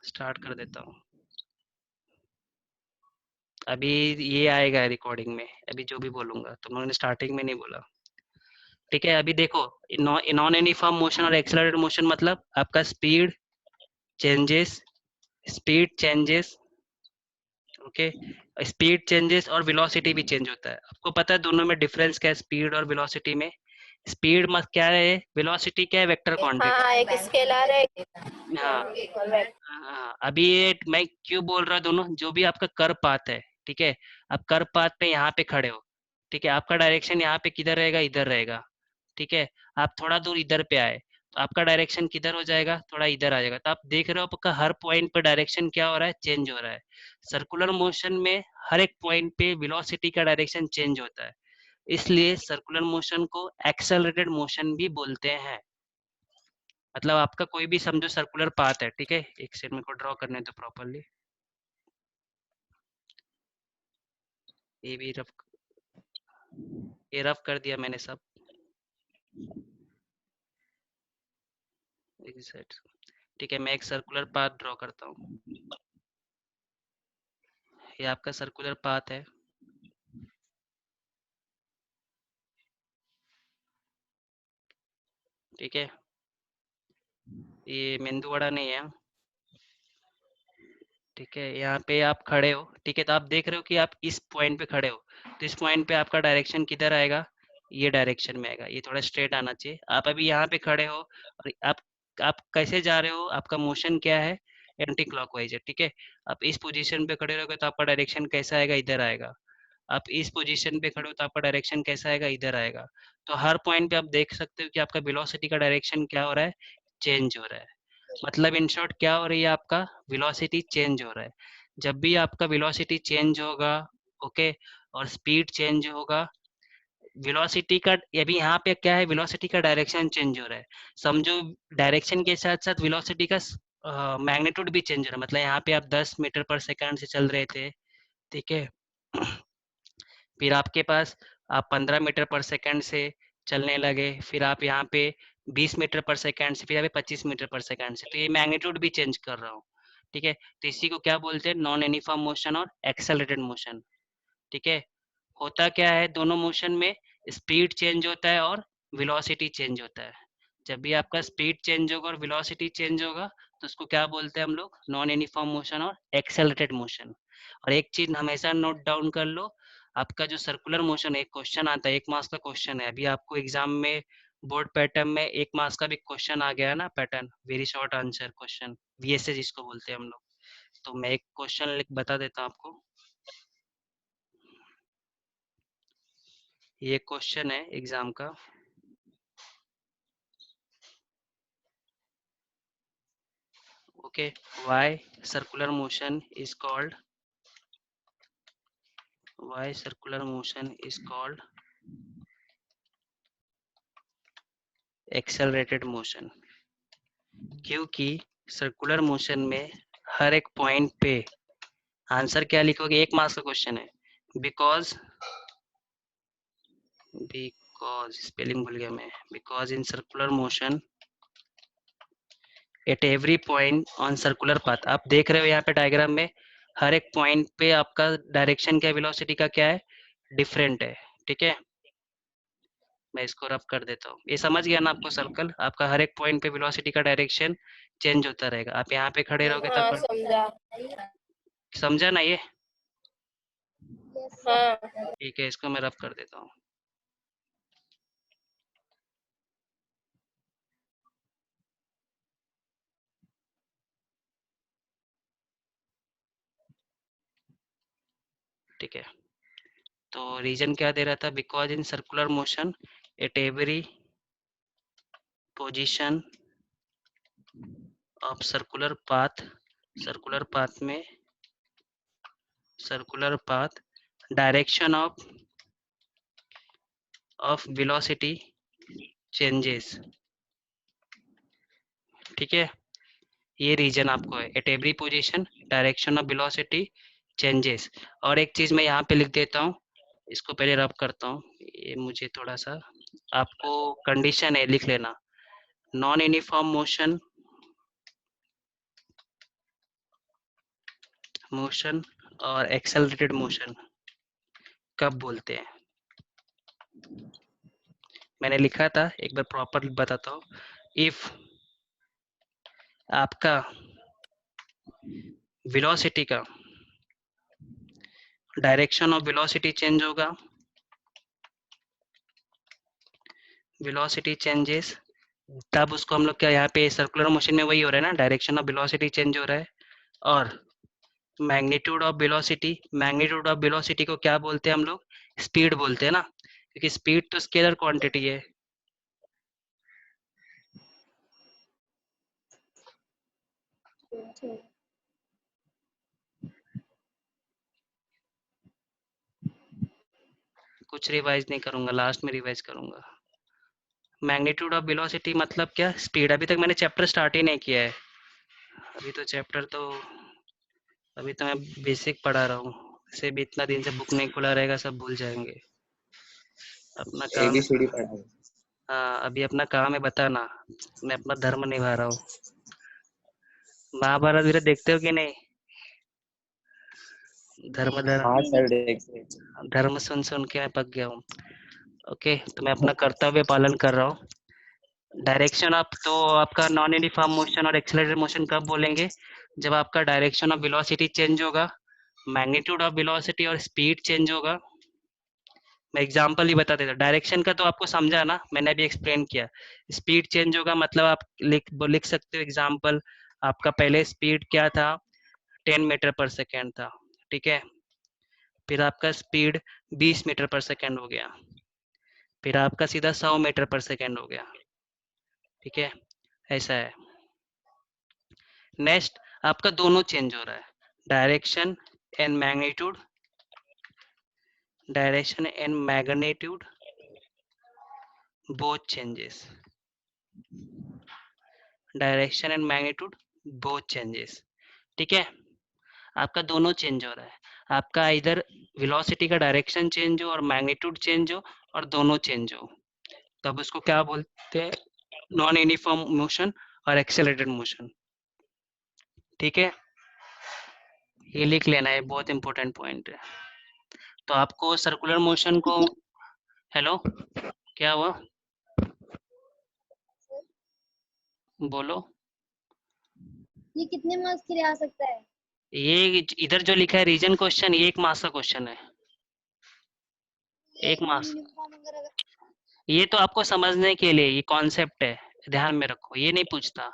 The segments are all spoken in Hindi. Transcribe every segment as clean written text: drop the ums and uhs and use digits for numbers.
स्टार्ट कर देता हूँ। अभी ये आएगा रिकॉर्डिंग में, अभी जो भी बोलूंगा, तुम लोगों ने स्टार्टिंग में नहीं बोला। ठीक है, अभी देखो, नॉन यूनिफॉर्म मोशन और एक्सेलरेटेड मोशन मतलब आपका speed changes, speed changes, okay, speed changes और वेलोसिटी भी चेंज होता है। आपको पता है दोनों में डिफरेंस क्या है, स्पीड और वेलोसिटी में? स्पीड मत क्या है, वेलोसिटी क्या है, वेक्टर क्वांटिटी। हाँ, एक स्केलर है, हाँ, हाँ, अभी ये मैं क्यों बोल रहा हूँ, दोनों जो भी आपका कर्व पाथ है, ठीक है, आप कर्व पाथ पे यहाँ पे खड़े हो, ठीक है, आपका डायरेक्शन यहाँ पे किधर रहेगा, इधर रहेगा, ठीक है, आप थोड़ा दूर इधर पे आए तो आपका डायरेक्शन किधर हो जाएगा, थोड़ा इधर आ जाएगा, तो आप देख रहे हो आपका हर पॉइंट पे डायरेक्शन क्या हो रहा है, चेंज हो रहा है। सर्कुलर मोशन में हर एक पॉइंट पे वेलोसिटी का डायरेक्शन चेंज होता है, इसलिए सर्कुलर मोशन को एक्सेलरेटेड मोशन भी बोलते हैं। मतलब आपका कोई भी समझो सर्कुलर पाथ है, ठीक है, एक सेकंड मेरे को ड्रॉ करने दो प्रॉपर्ली। ये भी रफ, ये रफ कर दिया मैंने सब, ठीक है, मैं एक सर्कुलर पाथ ड्रॉ करता हूँ। ये आपका सर्कुलर पाथ है, ठीक है, ये मेंदू वड़ा नहीं है, ठीक है, यहाँ पे आप खड़े हो, ठीक है, तो आप देख रहे हो कि आप इस पॉइंट पे खड़े हो, तो इस पॉइंट पे आपका डायरेक्शन किधर आएगा, ये डायरेक्शन में आएगा, ये थोड़ा स्ट्रेट आना चाहिए। आप अभी यहाँ पे खड़े हो और आप कैसे जा रहे हो, आपका मोशन क्या है, एंटी क्लॉकवाइज है, ठीक है, आप इस पोजीशन पे खड़े रहोगे तो आपका डायरेक्शन कैसा आएगा, इधर आएगा। आप इस पोजीशन पे खड़े हो तो आपका डायरेक्शन कैसा आएगा, इधर आएगा। तो हर पॉइंट पे आप देख सकते हो कि आपका वेलोसिटी का डायरेक्शन क्या हो रहा है, चेंज हो रहा है। मतलब इन शॉर्ट क्या हो रही है, आपका वेलोसिटी चेंज हो रहा है। जब भी आपका वेलोसिटी चेंज होगा, ओके, और स्पीड चेंज होगा, वेलोसिटी का अभी यहाँ पे क्या है, वेलोसिटी का डायरेक्शन चेंज हो रहा है, समझो डायरेक्शन के साथ साथ वेलोसिटी का मैग्नीट्यूड भी चेंज हो रहा है। मतलब यहाँ पे आप 10 मीटर पर सेकंड से चल रहे थे, ठीक है, फिर आपके पास आप 15 मीटर पर सेकंड से चलने लगे, फिर आप यहाँ पे 20 मीटर पर सेकंड से, फिर यहाँ पे 25 मीटर पर सेकंड से, तो ये मैग्नीट्यूड भी चेंज कर रहा हूँ, ठीक है, तो इसी को क्या बोलते हैं, नॉन यूनिफॉर्म मोशन और एक्सेलरेटेड मोशन, ठीक है। होता क्या है दोनों मोशन में, स्पीड चेंज होता है और वेलोसिटी चेंज होता है। जब भी आपका स्पीड चेंज होगा और वेलोसिटी चेंज होगा तो उसको क्या बोलते हैं हम लोग, नॉन यूनिफॉर्म मोशन और एक्सेलरेटेड मोशन। और एक चीज हमेशा नोट डाउन कर लो, आपका जो सर्कुलर मोशन है, एक क्वेश्चन आता है, 1 मार्क्स का क्वेश्चन है, अभी आपको एग्जाम में बोर्ड पैटर्न में 1 मार्क्स का भी क्वेश्चन आ गया है ना, pattern very short answer question, VSA जिसको बोलते हैं हम लोग। तो मैं एक क्वेश्चन लिख बता देता हूँ आपको, ये क्वेश्चन है एग्जाम का, okay, why circular motion is called, why circular motion is called accelerated motion. क्योंकि सर्कुलर मोशन में हर एक पॉइंट पे, आंसर क्या लिखोगे, 1 मार्क्स का क्वेश्चन है, बिकॉज, बिकॉज स्पेलिंग भूल गया मैं, because in circular motion at every point on circular path, आप देख रहे हो यहाँ पे डायग्राम में हर एक पॉइंट पे आपका डायरेक्शन क्या, वेलोसिटी का क्या है, डिफरेंट है, ठीक है, मैं इसको रफ कर देता हूँ। ये समझ गया ना आपको सर्कल, आपका हर एक पॉइंट पे वेलोसिटी का डायरेक्शन चेंज होता रहेगा, आप यहाँ पे खड़े रहोगे तो हाँ आपका, समझा। समझा ना ये? हाँ ठीक है, इसको मैं रफ कर देता हूँ। ठीक है, तो रीजन क्या दे रहा था, because in circular motion at every position of circular path, circular path में, circular path direction of velocity changes, ठीक है, ये रीजन आपको है, at every position direction of velocity changes. और एक चीज मैं यहाँ पे लिख देता हूँ, इसको पहले रब करता हूँ, ये मुझे थोड़ा सा, आपको कंडीशन है लिख लेना, नॉन यूनिफॉर्म मोशन, मोशन और एक्सेलरेटेड मोशन कब बोलते हैं? मैंने लिखा था, एक बार प्रॉपर बताता हूँ। इफ आपका वेलोसिटी का डायरेक्शन ऑफ वेलोसिटी चेंज होगा, वेलोसिटी चेंजेस, तब उसको हम लोग क्या, यहाँ पे सर्कुलर मोशन में वही हो रहा है ना, डायरेक्शन ऑफ वेलोसिटी चेंज हो रहा है। और magnitude of velocity, magnitude of velocity को क्या बोलते हैं हम लोग? स्पीड बोलते हैं ना, क्योंकि स्पीड तो स्केलर क्वांटिटी है। कुछ रिवाइज नहीं करूंगा, लास्ट में रिवाइज करूंगा। मैग्नीट्यूड ऑफ वेलोसिटी मतलब क्या? स्पीड। अभी तक मैंने चैप्टर स्टार्ट ही नहीं किया है, अभी तो चैप्टर तो अभी तो मैं बेसिक पढ़ा रहा हूँ। इसे भी इतना दिन से बुक नहीं खुला रहेगा, सब भूल जाएंगे। अपना काम, ABCD पढ़ा है। हाँ अभी अपना काम है बताना, मैं अपना धर्म निभा रहा हूँ। महाभारत वीर देखते हो कि नहीं? धर्म धर्म हाँ सर, देखते। धर्म सुन सुन के मैं पक गया हूँ। ओके, तो मैं अपना कर्तव्य पालन कर रहा हूँ। डायरेक्शन आप तो आपका नॉन यूनिफॉर्म मोशन और एक्सेलरेटेड मोशन कब बोलेंगे? जब आपका डायरेक्शन ऑफ वेलोसिटी चेंज होगा, मैग्नीट्यूड ऑफ वेलोसिटी और स्पीड चेंज होगा। मैं एग्जांपल ही बता देता हूँ। डायरेक्शन का तो आपको समझा ना, मैंने अभी एक्सप्लेन किया। स्पीड चेंज होगा मतलब आप लिख सकते हो एग्जांपल। आपका पहले स्पीड क्या था? 10 मीटर पर सेकेंड था, ठीक है। फिर आपका स्पीड 20 मीटर पर सेकेंड हो गया, फिर आपका सीधा 100 मीटर पर सेकेंड हो गया, ठीक है। ऐसा है। नेक्स्ट, आपका दोनों चेंज हो रहा है, direction and magnitude, direction and magnitude both changes, direction and magnitude both changes, ठीक है। आपका दोनों चेंज हो रहा है, आपका इधर वेलोसिटी का डायरेक्शन चेंज हो और मैग्नीट्यूड चेंज हो और दोनों चेंज हो, तब उसको क्या बोलते हैं? नॉन यूनिफॉर्म मोशन और एक्सेलरेटेड मोशन, ठीक है। ये लिख लेना है, बहुत इंपॉर्टेंट पॉइंट है। तो आपको सर्कुलर मोशन को, हेलो क्या हुआ, बोलो। ये कितने मार्क्स के लिए आ सकता है? ये इधर जो लिखा है रीजन क्वेश्चन, ये 1 मार्क्स का क्वेश्चन है, ये 1 नॉन मार्क्स। यूनिफॉर्म अगर ये तो आपको समझने के लिए, ये कॉन्सेप्ट है, ध्यान में रखो, ये नहीं पूछता।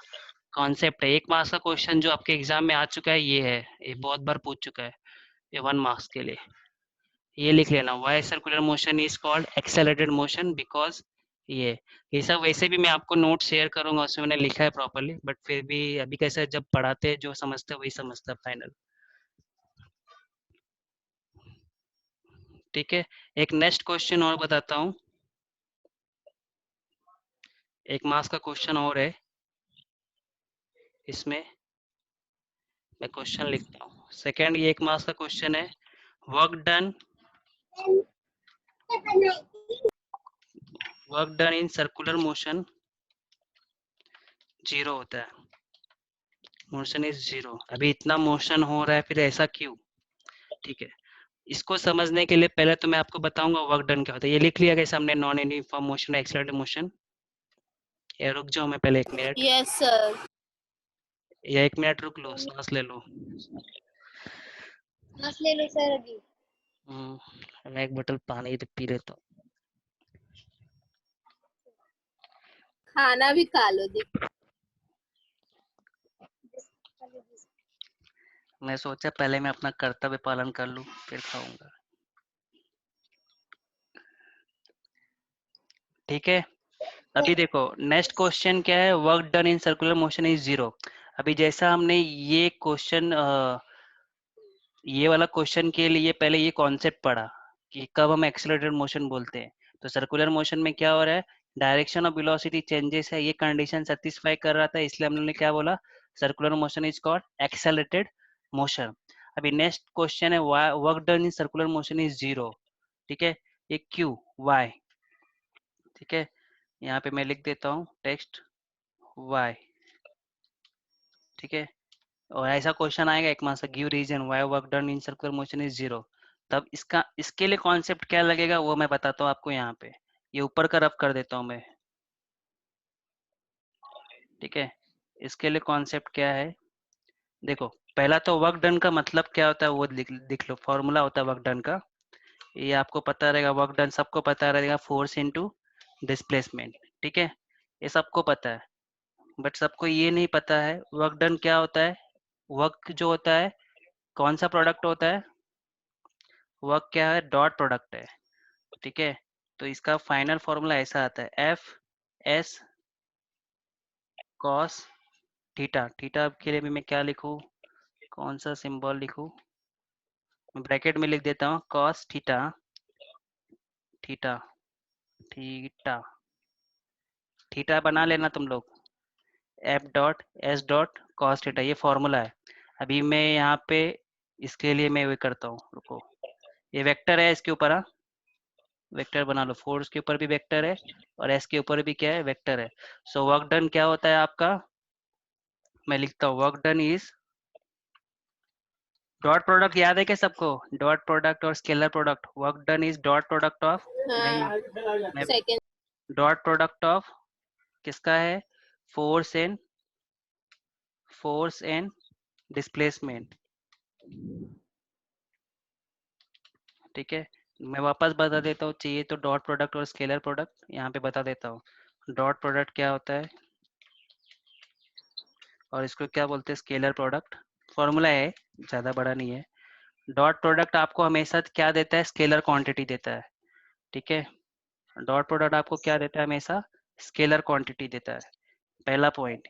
कॉन्सेप्ट है, 1 मार्क्स का क्वेश्चन जो आपके एग्जाम में आ चुका है, ये है, ये बहुत बार पूछ चुका है, ये 1 मार्क्स के लिए। ये लिख लेना, why circular motion is called accelerated motion, because ये सब वैसे भी मैं आपको नोट शेयर करूंगा, उसमें मैंने लिखा है प्रॉपर्ली, बट फिर भी अभी कैसे जब पढ़ाते हैं जो समझते हैं वही समझता है फाइनल, ठीक है। एक नेक्स्ट क्वेश्चन और बताता हूँ, 1 मार्क्स का क्वेश्चन और है, इसमें मैं क्वेश्चन लिखता हूँ। सेकेंड, ये 1 मार्क्स का क्वेश्चन है, work done, work done in circular motion zero होता है, मोशन इज जीरो। अभी इतना मोशन हो रहा है, फिर ऐसा क्यों? ठीक है, इसको समझने के लिए पहले तो मैं आपको बताऊंगा वर्क डन क्या होता है। ये लिख लिया गया सामने, non uniform motion, accelerated motion. या रुक जाओ, मैं पहले 1 मिनट, यस सर। या 1 मिनट रुक लो, सांस ले लो। सांस ले लो सर अभी। मैं एक बोतल पानी तो पी लेता हूँ। खाना भी खा लो जी। मैं सोचा पहले मैं अपना कर्तव्य पालन कर लूँ, फिर खाऊंगा, ठीक है। अभी देखो नेक्स्ट क्वेश्चन क्या है, work done in circular motion is zero. अभी जैसा हमने ये क्वेश्चन, ये वाला क्वेश्चन के लिए पहले ये कॉन्सेप्ट पढ़ा कि कब हम एक्सेलरेटेड मोशन बोलते हैं। तो सर्कुलर मोशन में क्या हो रहा है, डायरेक्शन ऑफ वेलोसिटी चेंजेस है, ये कंडीशन सेटिस्फाई कर रहा था, इसलिए हमने क्या बोला, circular motion is called accelerated motion. अभी नेक्स्ट क्वेश्चन है, work done in circular motion is zero, ठीक है। ये क्यू, वाई, ठीक है। यहाँ पे मैं लिख देता हूँ टेक्स्ट वाई, ठीक है। और ऐसा क्वेश्चन आएगा एक मार्क्स का, give reason why work done in circular motion is zero. तब इसके लिए कॉन्सेप्ट क्या लगेगा वो मैं बताता हूँ आपको यहाँ पे। ये ऊपर का रफ कर देता हूँ मैं, ठीक है। इसके लिए कॉन्सेप्ट क्या है, देखो पहला तो वर्क डन का मतलब क्या होता है वो लिख लो। फॉर्मूला होता है वर्क डन का, ये आपको पता रहेगा। वर्क डन सबको पता रहेगा, फोर्स इनटू डिस्प्लेसमेंट, ठीक है, ये सबको पता है। बट सबको ये नहीं पता है वर्क डन क्या होता है। वर्क जो होता है कौन सा प्रोडक्ट होता है, वर्क क्या है, डॉट प्रोडक्ट है, ठीक है। तो इसका फाइनल फॉर्मूला ऐसा आता है, F S cos theta. Theta के लिए भी मैं क्या लिखूँ, कौन सा सिंबल लिखूँ, ब्रैकेट में लिख देता हूँ, cos theta, theta, theta, theta बना लेना तुम लोग, F dot S dot cos theta, ये फॉर्मूला है। अभी मैं यहाँ पे इसके लिए मैं वो करता हूँ, रुको, ये वेक्टर है इसके ऊपर, हाँ वेक्टर बना लो, फोर्स के ऊपर भी वेक्टर है और एस के ऊपर भी क्या है, वेक्टर है। सो वर्क डन क्या होता है आपका, मैं लिखता हूँ work done is, dot product याद है क्या सबको, डॉट प्रोडक्ट और scalar product, work done is dot product of, नहीं मैं, सेकंड। डॉट प्रोडक्ट ऑफ किसका है, force and, force and displacement, ठीक है। मैं वापस बता देता हूँ, चाहिए तो डॉट प्रोडक्ट और स्केलर प्रोडक्ट यहाँ पे बता देता हूँ। डॉट प्रोडक्ट क्या होता है और इसको क्या बोलते हैं, स्केलर प्रोडक्ट। फॉर्मूला है, ज़्यादा बड़ा नहीं है। डॉट प्रोडक्ट आपको हमेशा क्या देता है, स्केलर क्वांटिटी देता है, ठीक है। डॉट प्रोडक्ट आपको क्या देता है, हमेशा स्केलर क्वांटिटी देता है, पहला पॉइंट।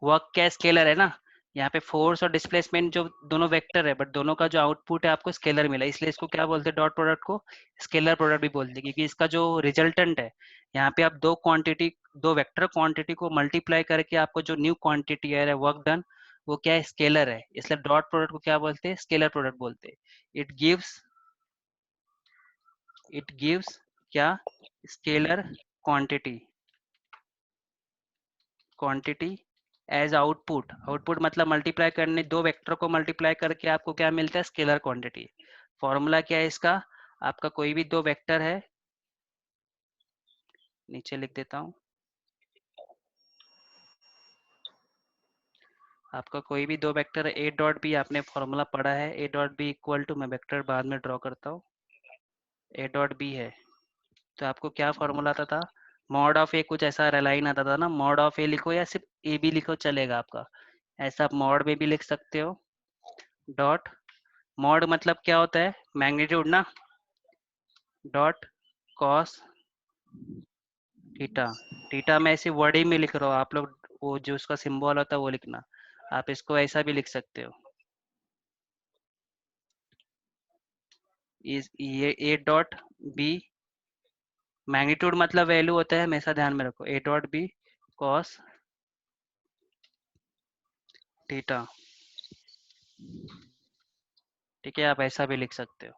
वर्क क्या स्केलर है ना, यहाँ पे फोर्स और डिस्प्लेसमेंट जो दोनों वेक्टर है, बट दोनों का जो आउटपुट है आपको स्केलर मिला, इसलिए इसको क्या बोलते हैं, डॉट प्रोडक्ट को स्केलर प्रोडक्ट भी बोलते हैं, क्योंकि इसका जो रिजल्टेंट है, यहाँ पे आप दो क्वांटिटी, दो वेक्टर क्वांटिटी को मल्टीप्लाई करके आपको जो न्यू क्वांटिटी है वर्क डन, वो क्या है, स्केलर है, इसलिए डॉट प्रोडक्ट को क्या बोलते हैं, स्केलर प्रोडक्ट बोलते हैं। इट गिव्स क्या, scalar quantity, quantity as output. Output मतलब मल्टीप्लाई करने, दो वेक्टर को मल्टीप्लाई करके आपको क्या मिलता है, स्केलर क्वांटिटी। फॉर्मूला क्या है इसका, आपका कोई भी दो वेक्टर है, नीचे लिख देता हूँ, आपका कोई भी दो वेक्टर है, ए डॉट बी, आपने फॉर्मूला पढ़ा है, A dot B equal to, मैं वेक्टर बाद में ड्रॉ करता हूँ, ए डॉट बी है। तो आपको क्या फॉर्मूला आता था, मॉड ऑफ ए, कुछ ऐसा लाइन आता था ना, मॉड ऑफ ए लिखो या सिर्फ ए बी लिखो चलेगा आपका, ऐसा आप मॉड में भी लिख सकते हो। डॉट, मॉड मतलब क्या होता है, मैग्नीट्यूड ना, डॉट कॉस थीटा। थीटा मैं ऐसे वर्ड ही में लिख रहा हूँ, आप लोग वो जो उसका सिंबल होता है वो लिखना, आप इसको ऐसा भी लिख सकते हो। इस ये ए डॉट बी, मैग्नीट्यूड मतलब वैल्यू होता है, हमेशा ध्यान में रखो, A dot B cos theta, ठीक है, आप ऐसा भी लिख सकते हो,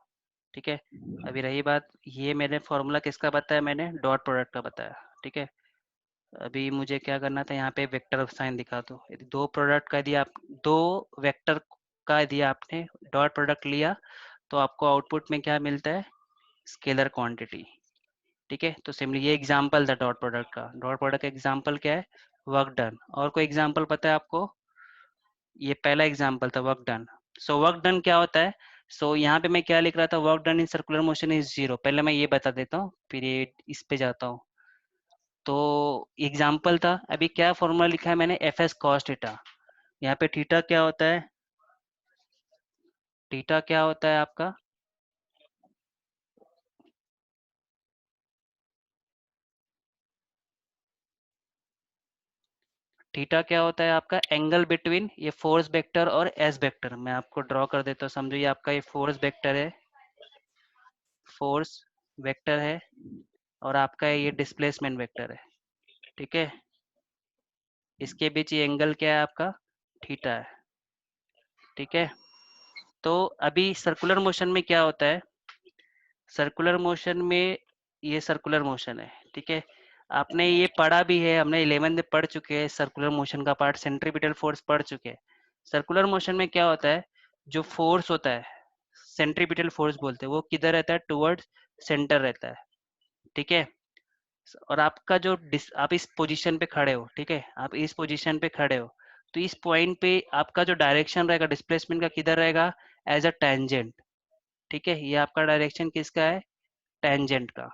ठीक है। अभी रही बात, ये मैंने फॉर्मूला किसका बताया, मैंने डॉट प्रोडक्ट का बताया, ठीक है। अभी मुझे क्या करना था, यहाँ पे वेक्टर साइन दिखा दो, यदि दो प्रोडक्ट का दिया आप, दो वेक्टर का दिया आपने, डॉट प्रोडक्ट लिया, तो आपको आउटपुट में क्या मिलता है, स्केलर क्वांटिटी, ठीक है। तो सिंपली ये एग्जांपल था डॉट प्रोडक्ट का। डॉट प्रोडक्ट का एग्जांपल क्या है, वर्क डन। और कोई एग्जांपल पता है आपको, ये पहला एग्जांपल था work done. So work done क्या होता है, सो यहाँ पे मैं क्या लिख रहा था, work done in circular motion is zero, पहले मैं ये बता देता हूँ, फिर ये इस पे जाता हूँ। तो एग्जाम्पल था, अभी क्या फॉर्मूला लिखा है मैंने, एफ एस कॉस थीटा। यहाँ पे थीटा क्या होता है, थीटा क्या होता है आपका, थीटा क्या होता है आपका, एंगल बिटवीन ये फोर्स वेक्टर और एस वेक्टर। मैं आपको ड्रॉ कर देता हूँ, समझो ये आपका ये फोर्स वेक्टर है, फोर्स वेक्टर है, और आपका ये डिस्प्लेसमेंट वेक्टर है, ठीक है। इसके बीच ये एंगल क्या है आपका, थीटा है, ठीक है। तो अभी सर्कुलर मोशन में क्या होता है, सर्कुलर मोशन में, ये सर्कुलर मोशन है, ठीक है। आपने ये पढ़ा भी है, हमने 11th में पढ़ चुके हैं सर्कुलर मोशन का पार्ट, सेंट्रीपिटल फोर्स पढ़ चुके हैं। सर्कुलर मोशन में क्या होता है, जो फोर्स होता है सेंट्रीपिटल फोर्स बोलते हैं, वो किधर रहता है, टुवर्ड्स सेंटर रहता है, ठीक है। और आपका जो आप इस पोजीशन पे खड़े हो, ठीक है, आप इस पोजीशन पे खड़े हो, तो इस पॉइंट पे आपका जो डायरेक्शन रहेगा डिस्प्लेसमेंट का किधर रहेगा, एज अ टेंजेंट, ठीक है। ये आपका डायरेक्शन किसका है, टेंजेंट का,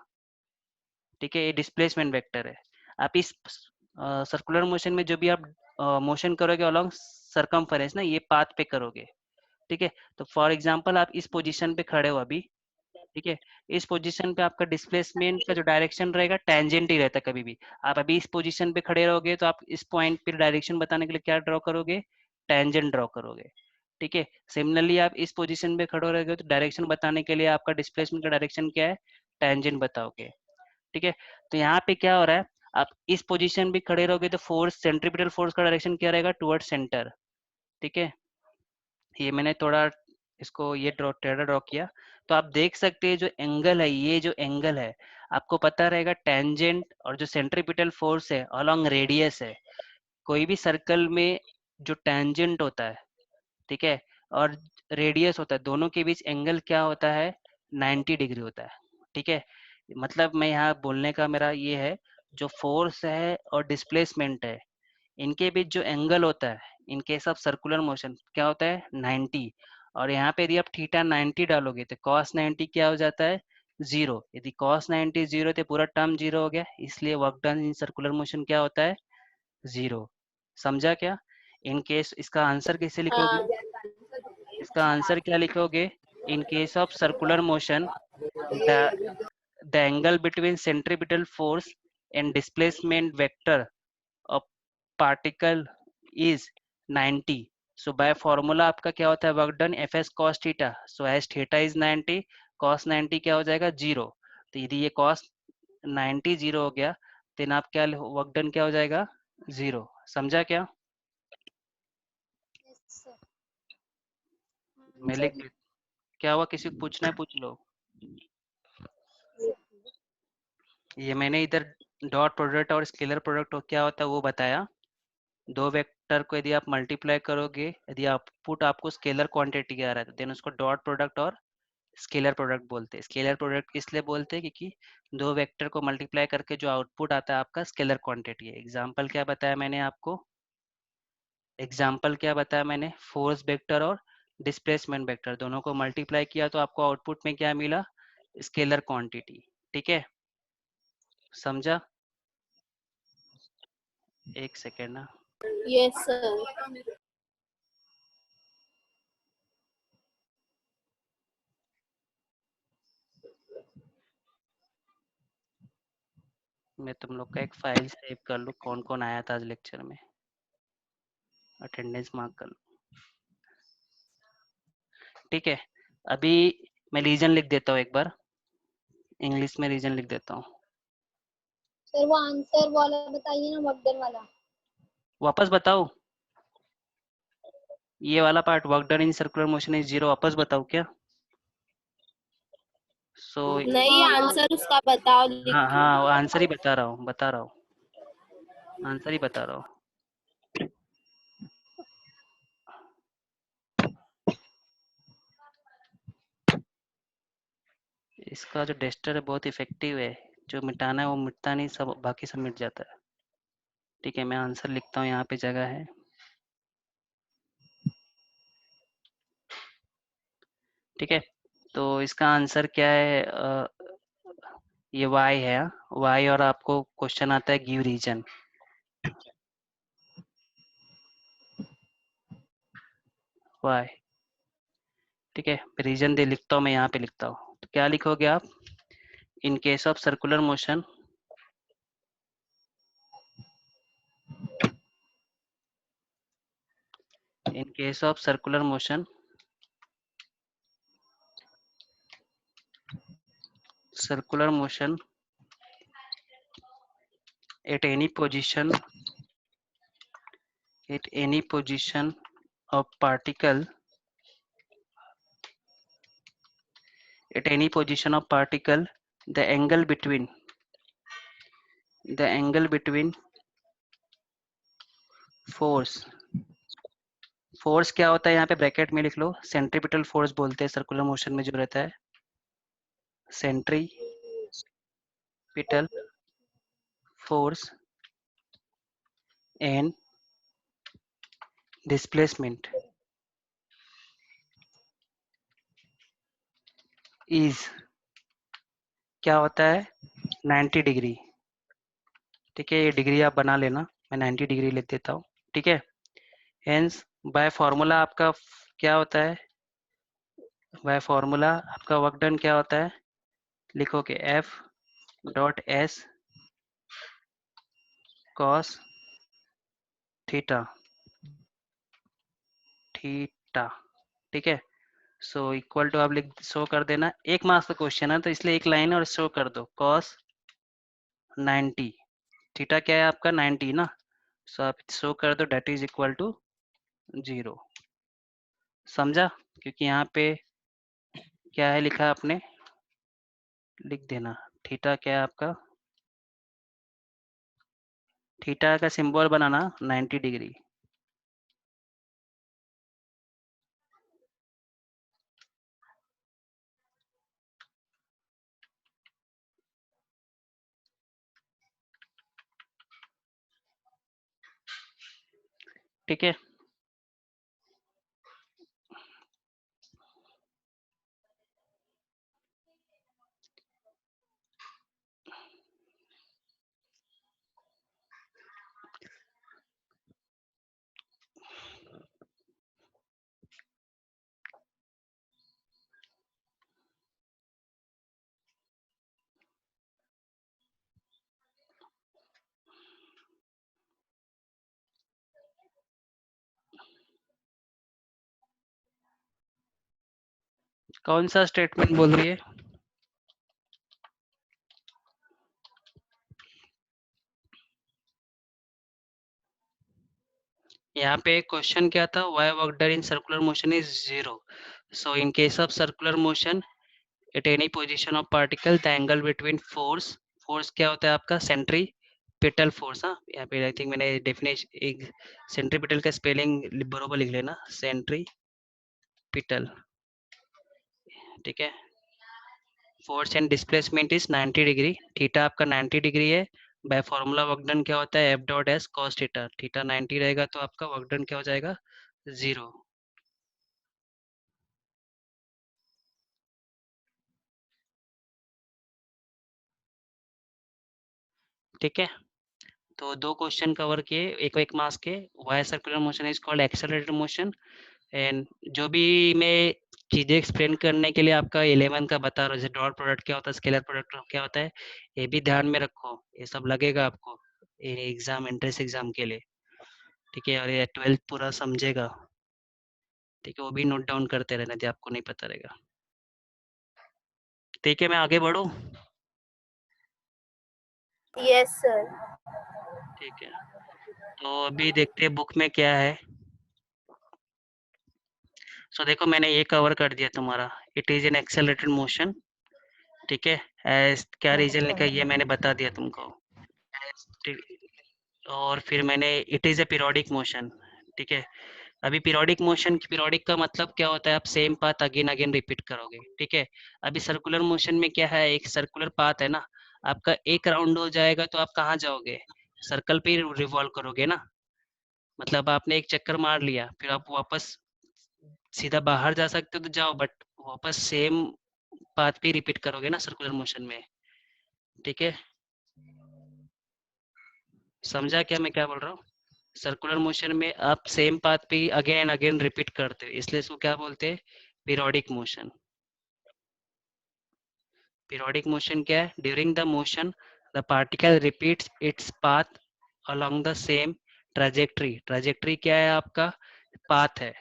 ठीक है। ये डिस्प्लेसमेंट वेक्टर है। आप इस सर्कुलर मोशन में जो भी आप मोशन करोगे अलोंग सरकमफेरेंस ना, ये पाथ पे करोगे, ठीक है। तो फॉर एग्जांपल आप इस पोजीशन पे खड़े हो अभी, ठीक है। इस पोजीशन पे आपका डिस्प्लेसमेंट का जो डायरेक्शन रहेगा टेंजेंट ही रहता है कभी भी। आप अभी इस पोजीशन पे खड़े रहोगे तो आप इस पॉइंट पे डायरेक्शन बताने के लिए क्या ड्रॉ करोगे, टेंजेंट ड्रॉ करोगे, ठीक है। सिमिलरली आप इस पोजीशन पे खड़े रहोगे तो डायरेक्शन बताने के लिए आपका डिस्प्लेसमेंट का डायरेक्शन क्या है, टेंजेंट बताओगे, ठीक है। तो यहाँ पे क्या हो रहा है, आप इस पोजीशन पे खड़े रहोगे तो फोर्स, सेंट्रीपिटल फोर्स का डायरेक्शन क्या रहेगा, टुवर्ड सेंटर, ठीक है। ये मैंने थोड़ा इसको ये टेढ़ा ड्रॉ किया। तो आप देख सकते हैं जो एंगल है, ये जो एंगल है, आपको पता रहेगा टेंजेंट और जो सेंट्रीपिटल फोर्स है अलोंग रेडियस है। कोई भी सर्कल में जो टेंजेंट होता है, ठीक है, और रेडियस होता है, दोनों के बीच एंगल क्या होता है, 90 डिग्री होता है, ठीक है। मतलब मैं यहाँ बोलने का मेरा ये है, जो फोर्स है और डिस्प्लेसमेंट है, इनके बीच जो एंगल होता है इन केस ऑफ सर्कुलर मोशन क्या होता है, 90। और यहाँ पे यदि आप थीटा 90 डालोगे तो कॉस 90 क्या हो जाता है, जीरो। यदि कॉस 90 जीरो तो पूरा टर्म जीरो हो गया, इसलिए work done in circular motion क्या होता है, जीरो। समझा क्या। इन केस इसका आंसर कैसे लिखोगे, हाँ। इसका आंसर क्या लिखोगे, in case of circular motion the the angle between centripetal force and displacement vector of particle is 90। So by formula आपका क्या होता है, work done F S cos theta, so as theta is 90, cos 90 क्या हो जाएगा, जीरो। तो यदि ये कॉस 90 जीरो हो गया, देन आप क्या वर्क डन क्या हो जाएगा, जीरो। समझा क्या। Yes, sir. मैं Sir, लिख क्या हुआ, किसी को पूछना है पूछ लो। ये मैंने इधर डॉट प्रोडक्ट और स्केलर प्रोडक्ट क्या होता है वो बताया। दो वेक्टर को यदि आप मल्टीप्लाई करोगे, यदि आउटपुट आपको स्केलर क्वांटिटी आ रहा है तो देन उसको डॉट प्रोडक्ट और स्केलर प्रोडक्ट बोलते हैं। स्केलर प्रोडक्ट इसलिए बोलते हैं क्योंकि दो वेक्टर को मल्टीप्लाई करके जो आउटपुट आता है आपका स्केलर क्वांटिटी है। एग्जांपल क्या बताया मैंने आपको, एग्जांपल क्या बताया मैंने, फोर्स वेक्टर और डिस्प्लेसमेंट वेक्टर दोनों को मल्टीप्लाई किया तो आपको आउटपुट में क्या मिला, स्केलर क्वांटिटी, ठीक है। समझा। एक सेकेंड ना, yes, sir. मैं तुम लोग का एक फाइल सेव कर लूँ, कौन कौन आया था आज लेक्चर में, अटेंडेंस मार्क कर लूँ, ठीक है। अभी मैं रीजन लिख देता हूँ, एक बार इंग्लिश में रीजन लिख देता हूँ। सर वो आंसर वाला बताइए ना, वर्कडन वाला। वापस बताओ, ये वाला part work done in circular motion is zero, वापस बताओ क्या। सो नहीं, आंसर उसका बताओ लिख हाँ के। हाँ, आंसर ही बता रहा हूँ, बता रहा हूँ, आंसर ही बता रहा हूँ। इसका जो डेस्टर है बहुत इफेक्टिव है, जो मिटाना है वो मिटता नहीं, सब बाकी सब मिट जाता है, ठीक है। मैं आंसर लिखता हूँ, यहाँ पे जगह है, ठीक है। तो इसका आंसर क्या है, ये y है, y, और आपको क्वेश्चन आता है गिव रीजन, y, ठीक है। रीजन दे लिखता हूँ मैं, यहाँ पे लिखता हूँ, तो क्या लिखोगे आप, इन case of circular motion, in case of circular motion, circular motion at any position, at any position of particle, at any position of particle, the angle between, the angle between force, force क्या होता है यहाँ पे ब्रैकेट में लिख लो, सेंट्रीपिटल फोर्स बोलते हैं सर्कुलर मोशन में जो रहता है, centripetal force and displacement is क्या होता है 90 डिग्री। ठीक है, ये डिग्री आप बना लेना, मैं 90 डिग्री लिख देता हूँ। ठीक है, हेंस बाय फॉर्मूला आपका क्या होता है, बाय फॉर्मूला आपका वर्क डन क्या होता है, लिखोगे F dot S cos theta theta. ठीक है, सो इक्वल टू आप लिख शो कर देना, एक मार्क्स का क्वेश्चन है तो इसलिए एक लाइन और शो कर दो कॉस 90, थीटा क्या है आपका 90 ना, सो आप शो कर दो डेट इज इक्वल टू 0। समझा, क्योंकि यहाँ पे क्या है लिखा आपने, लिख देना थीटा क्या है आपका, थीटा का सिंबल बनाना 90 डिग्री। ठीक है, कौन सा स्टेटमेंट बोल रही है, यहाँ पे क्वेश्चन क्या था, why work done in circular motion is 0। So in case of circular motion at any position of particle the angle between force, force क्या होता है आपका सेंट्रीपिटल फोर्स। हाँ, यहाँ पे आई थिंक मैंने डेफिनेशन एक सेंट्रीपिटल का स्पेलिंग बरोबर लिख लेना, सेंट्रीपिटल। ठीक है, force and displacement is 90 degree, theta आपका 90 डिग्री है, बाय फॉर्मूला वर्क डन क्या होता है F dot S cos theta, theta 90 रहेगा तो आपका वर्क डन क्या हो जाएगा 0। ठीक है, तो दो क्वेश्चन कवर किए, एक एक मास के, why circular motion is called accelerated motion. And जो भी मैं चीजें एक्सप्लेन करने के लिए आपका 11 का बता रहा हूँ, जैसे डॉट प्रोडक्ट क्या होता है, स्केलर प्रोडक्ट क्या होता है, ये भी ध्यान में रखो, ये सब लगेगा आपको एग्जाम, एंट्रेंस एग्जाम के लिए। ठीक है, और ये 12th पूरा समझेगा। ठीक है, वो भी नोट डाउन करते रहना यदि आपको नहीं पता रहेगा। ठीक है, मैं आगे बढ़ूँ। Yes sir. ठीक है, तो अभी देखते हैं बुक में क्या है। सो देखो मैंने ये कवर कर दिया तुम्हारा, it is an accelerated motion. ठीक है, एज क्या रीजन लिखा है ये मैंने बता दिया तुमको। ठीक, और फिर मैंने it is a periodic motion. ठीक है, अभी पीरियोडिक मोशन, पीरियोडिक का मतलब क्या होता है, आप same path again again repeat करोगे। ठीक है, अभी सर्कुलर मोशन में क्या है, एक सर्कुलर पाथ है ना, आपका एक राउंड हो जाएगा तो आप कहाँ जाओगे, सर्कल पे रिवॉल्व करोगे ना, मतलब आपने एक चक्कर मार लिया, फिर आप वापस सीधा बाहर जा सकते हो तो जाओ, बट वापस सेम पाथ पे रिपीट करोगे ना सर्कुलर मोशन में। ठीक है, समझा क्या मैं क्या बोल रहा हूँ, सर्कुलर मोशन में आप सेम पाथ पे अगेन एंड अगेन रिपीट करते हो, इसलिए इसको क्या बोलते हैं, पीरियोडिक मोशन। पीरियोडिक मोशन क्या है, during the motion the particle repeats its path along the same trajectory, trajectory क्या है आपका, पाथ है।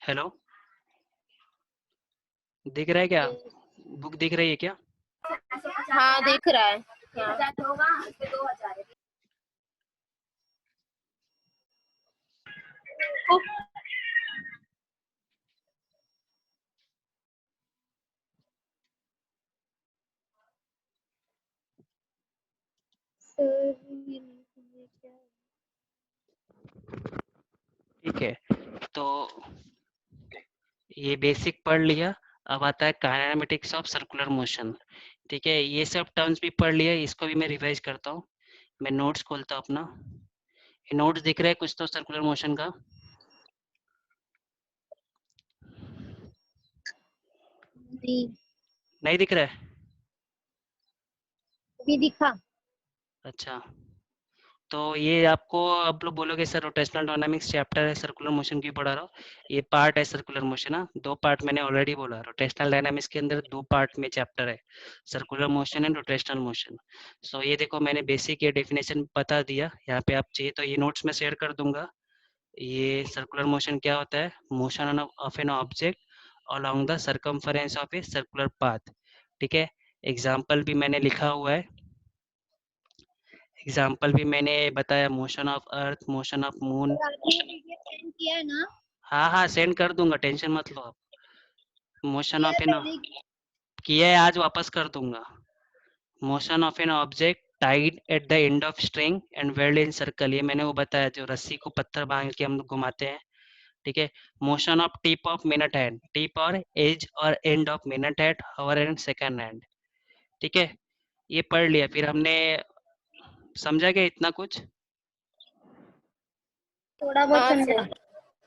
हेलो, दिख रहा है क्या, बुक दिख रही है क्या। हाँ दिख रहा है। हाँ। सर ठीक है, तो ये बेसिक पढ़ लिया। अब आता है काइनेमेटिक्स ऑफ सर्कुलर मोशन। ठीक है, ये सब टर्म्स भी पढ़ लिया, इसको भी मैं रिवाइज करता हूँ। मैं नोट्स खोलता हूँ अपना। ये नोट्स दिख रहा है कुछ तो सर्कुलर मोशन का? नहीं, नहीं दिख रहा है? अभी दिखा। अच्छा, तो ये आपको आप लोग बोलोगे सर रोटेशनल डायनामिक्स चैप्टर है, सर्कुलर मोशन क्यों पढ़ा रहा हो? ये पार्ट है सर्कुलर मोशन। हाँ, दो पार्ट मैंने ऑलरेडी बोला। रोटेशनल डायनामिक्स के अंदर दो पार्ट में चैप्टर है, circular motion and rotational motion. So ये देखो, मैंने बेसिक ये डेफिनेशन बता दिया। यहाँ पे आप चाहिए तो ये नोट्स में शेयर कर दूंगा। ये सर्कुलर मोशन क्या होता है? Motion of an object along the circumference of a circular path. ठीक है, एग्जाम्पल भी मैंने लिखा हुआ है। एग्जाम्पल भी मैंने बताया, motion of earth, motion of moon. और आपने पीडीएफ सेंड किया है ना? हाँ हाँ, सेंड कर दूंगा, टेंशन मत लो आप। मोशन किया है ऑफ एन, पहले ही? किया है, आज वापस कर दूंगा। Motion of an object tied at the end of string and weld in circle, ये मैंने वो बताया, जो रस्सी को पत्थर बांध के हम घुमाते हैं। ठीक है, motion of tip of minute hand, tip और एज और end of minute hand, hour and second hand. ठीक है, ये पढ़ लिया। फिर हमने समझा क्या इतना कुछ? थोड़ा बहुत समझा।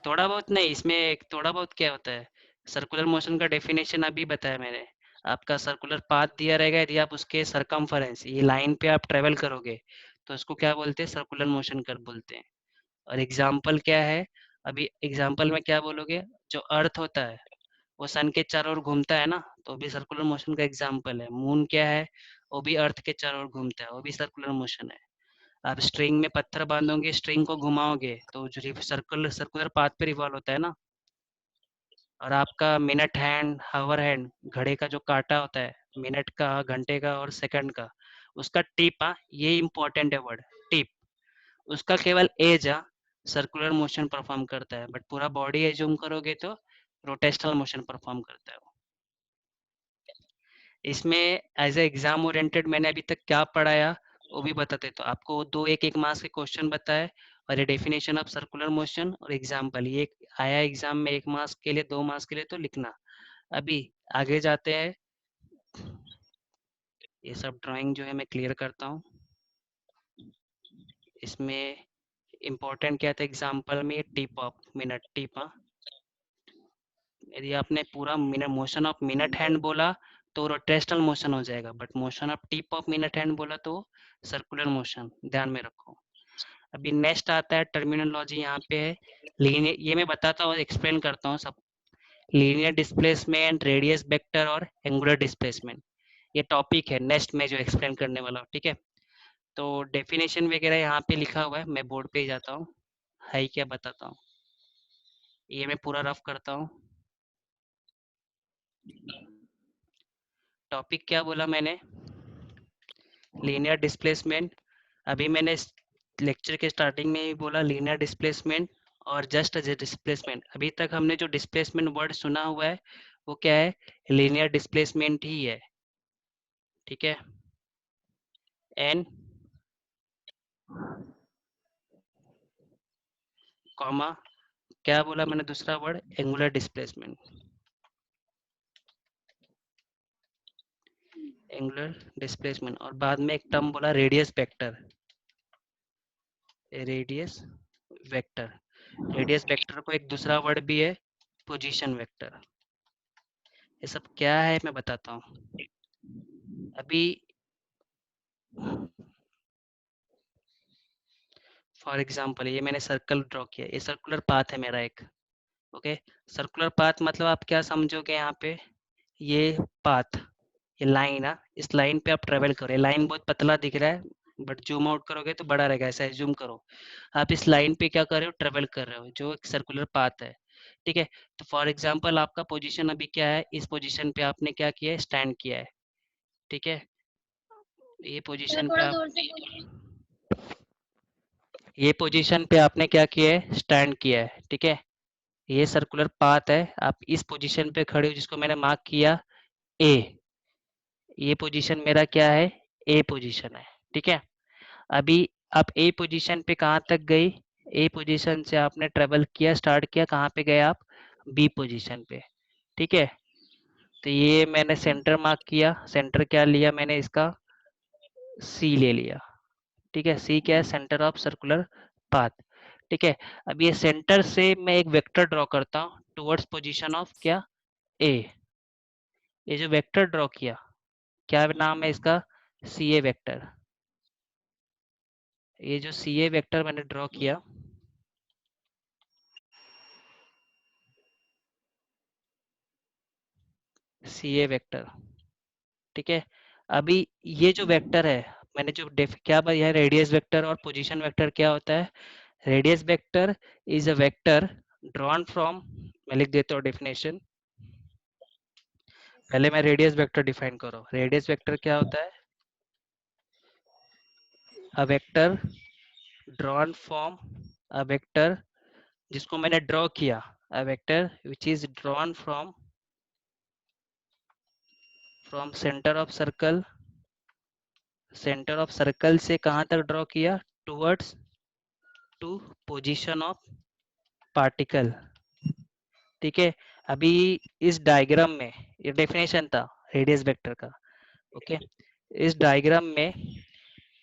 थोड़ा बहुत नहीं, इसमें थोड़ा बहुत क्या होता है? सर्कुलर मोशन का डेफिनेशन अभी बताया मैंने। आपका सर्कुलर पाथ दिया रहेगा, यदि आप उसके सरकमफरेंस, ये लाइन पे आप ट्रेवल करोगे, तो उसको क्या बोलते हैं? सर्कुलर मोशन कर बोलते हैं। और एग्जाम्पल क्या है? अभी एग्जाम्पल में क्या बोलोगे? जो अर्थ होता है वो सन के चारों ओर घूमता है ना, तो भी सर्कुलर मोशन का एग्जाम्पल है। मून क्या है? वो भी अर्थ के चारों ओर घूमता है, वो भी सर्कुलर मोशन है। आप स्ट्रिंग में पत्थर बांधोगे, स्ट्रिंग को घुमाओगे, तो जो सर्कुलर सर्कुलर पाथ पे रिवॉल्व होता है ना। और आपका मिनट हैंड, हावर हैंड, घड़े का जो काटा होता है, मिनट का, घंटे का और सेकंड का, उसका टिप, ये इंपॉर्टेंट है वर्ड, टिप। उसका केवल एज सर्कुलर मोशन परफॉर्म करता है, बट पूरा बॉडी एज्यूम करोगे तो रोटेशनल मोशन परफॉर्म करता है वो। इसमें एज ए एग्जाम ओरिएंटेड मैंने अभी तक क्या पढ़ाया वो भी बताते, तो आपको दो एक एक मार्क्स के क्वेश्चन बताए, और ये डेफिनेशन ऑफ सर्कुलर मोशन और एग्जाम्पल, ये आया एग्जाम में 1 मार्क्स के लिए, 2 मार्क्स के लिए, तो लिखना। अभी आगे जाते हैं। ये सब ड्राइंग जो है मैं क्लियर करता हूँ। इसमें इम्पोर्टेंट क्या था एग्जाम्पल में? Tip of minute, tip. यदि आपने पूरा minute, motion of minute hand बोला तो रोटेशनल मोशन हो जाएगा, but motion of tip of minute hand बोला तो सर्कुलर मोशन, ध्यान में रखो। अभी नेक्स्ट आता है टर्मिनोलॉजी, यहाँ पे है लीनियर, ये मैं बताता हूँ, एक्सप्लेन करता हूँ सब। लीनियर डिस्प्लेसमेंट, रेडियस वेक्टर और एंगुलर डिस्प्लेसमेंट, ये टॉपिक है नेक्स्ट में जो एक्सप्लेन करने वाला हूँ। ठीक है, तो डेफिनेशन वगैरह यहाँ पे लिखा हुआ है, मैं बोर्ड पे ही जाता हूँ, है क्या बताता हूँ। ये मैं पूरा रफ करता हूँ। टॉपिक क्या बोला मैंने? Linear displacement. अभी मैंने लेक्चर के स्टार्टिंग में ही बोला लीनियर डिस्प्लेसमेंट और जस्ट डिस्प्लेसमेंट। अभी तक हमने जो डिस्प्लेसमेंट वर्ड सुना हुआ है वो क्या है? लीनियर डिस्प्लेसमेंट ही है। ठीक है, एन कॉमा, क्या बोला मैंने दूसरा word? Angular displacement. Angular displacement, और बाद में एक टर्म बोला radius vector. Radius vector, radius vector को एक दूसरा वर्ड भी है पोजीशन वेक्टर। ये सब क्या है मैं बताता हूँ। अभी फॉर एग्जांपल ये मैंने सर्कल ड्रॉ किया, ये सर्कुलर पाथ है मेरा एक। ओके, सर्कुलर पाथ मतलब आप क्या समझोगे यहाँ पे? ये पाथ, ये लाइन है, इस लाइन पे आप ट्रेवल करो। ये लाइन बहुत पतला दिख रहा है, बट जूम आउट करोगे तो बड़ा रहेगा, ऐसा जूम करो। आप इस लाइन पे क्या कर रहे हो? ट्रेवल कर रहे हो, जो एक सर्कुलर पाथ है। ठीक है, तो फॉर एग्जांपल आपका पोजीशन अभी क्या है? इस पोजीशन पे आपने क्या किया है? स्टैंड किया है। ठीक है, ये थोड़ा पोजीशन पे थोड़ा आप, जोर से बोलिए। ये पोजीशन पे आपने क्या किया है? स्टैंड किया है। ठीक है, ये सर्कुलर पाथ है, आप इस पोजीशन पे खड़े हो जिसको मैंने मार्क किया ए। ये पोजीशन मेरा क्या है? ए पोजीशन है। ठीक है, अभी आप ए पोजीशन पे कहाँ तक गई, ए पोजीशन से आपने ट्रेवल किया, स्टार्ट किया, कहाँ पे गए आप, बी पोजीशन पे। ठीक है, तो ये मैंने सेंटर मार्क किया, सेंटर क्या लिया मैंने इसका, सी ले लिया। ठीक है, सी क्या है, सेंटर ऑफ सर्कुलर पाथ। ठीक है, अब ये सेंटर से मैं एक वेक्टर ड्रॉ करता हूँ टुवर्ड्स पोजीशन ऑफ क्या, ए। ये जो वेक्टर ड्रॉ किया, क्या नाम है इसका, सी ए वेक्टर। ये जो सी ए वेक्टर मैंने ड्रॉ किया, सी ए वेक्टर। ठीक है, अभी ये जो वेक्टर है, मैंने जो क्या बताया, रेडियस वेक्टर और पोजीशन वेक्टर क्या होता है। Radius vector is a vector drawn from, मैं लिख देता हूँ डेफिनेशन। पहले मैं रेडियस वेक्टर डिफाइन करो, रेडियस वेक्टर क्या होता है, a vector drawn from, a vector जिसको मैंने ड्रॉ किया, a vector which is drawn from centre of circle, centre of circle से कहाँ तक ड्रॉ किया, towards to position of particle. ठीक है, अभी इस डायग्राम में, ये डेफिनेशन था रेडियस वेक्टर का। ओके, इस डायग्राम में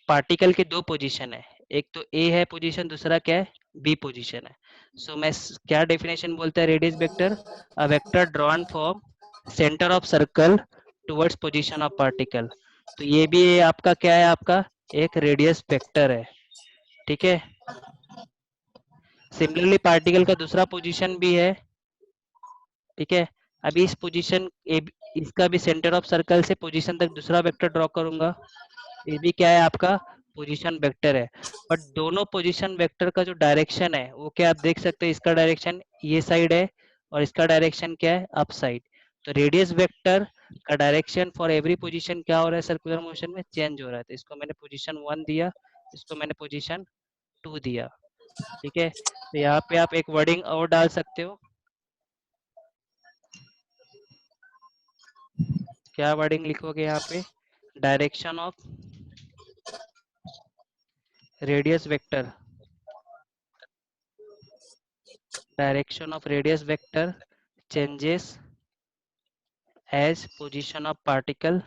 पार्टिकल के दो पोजीशन है, एक तो ए है पोजीशन, दूसरा क्या है, बी पोजीशन है। सो मैं क्या डेफिनेशन बोलता है radius vector, a vector drawn from centre of circle towards position of particle. तो ये भी आपका क्या है, आपका एक रेडियस वेक्टर है। ठीक है, सिमिलरली पार्टिकल का दूसरा पोजीशन भी है। ठीक है, अभी इस पोजीशन इसका भी सेंटर ऑफ सर्कल से पोजीशन तक दूसरा वेक्टर ड्रॉ करूंगा, ये भी क्या है आपका पोजीशन वेक्टर है। बट दोनों पोजीशन वेक्टर का जो डायरेक्शन है वो क्या आप देख सकते हैं, इसका डायरेक्शन ये साइड है और इसका डायरेक्शन क्या है, अप साइड। तो रेडियस वेक्टर का डायरेक्शन फॉर एवरी पोजीशन क्या हो रहा है, सर्कुलर मोशन में चेंज हो रहा है। तो इसको मैंने पोजीशन 1 दिया, इसको मैंने पोजीशन 2 दिया। ठीक है, तो यहाँ पे आप एक वर्डिंग और डाल सकते हो, क्या वर्डिंग लिखोगे यहाँ पे, direction of radius vector, direction of radius vector changes as position of particle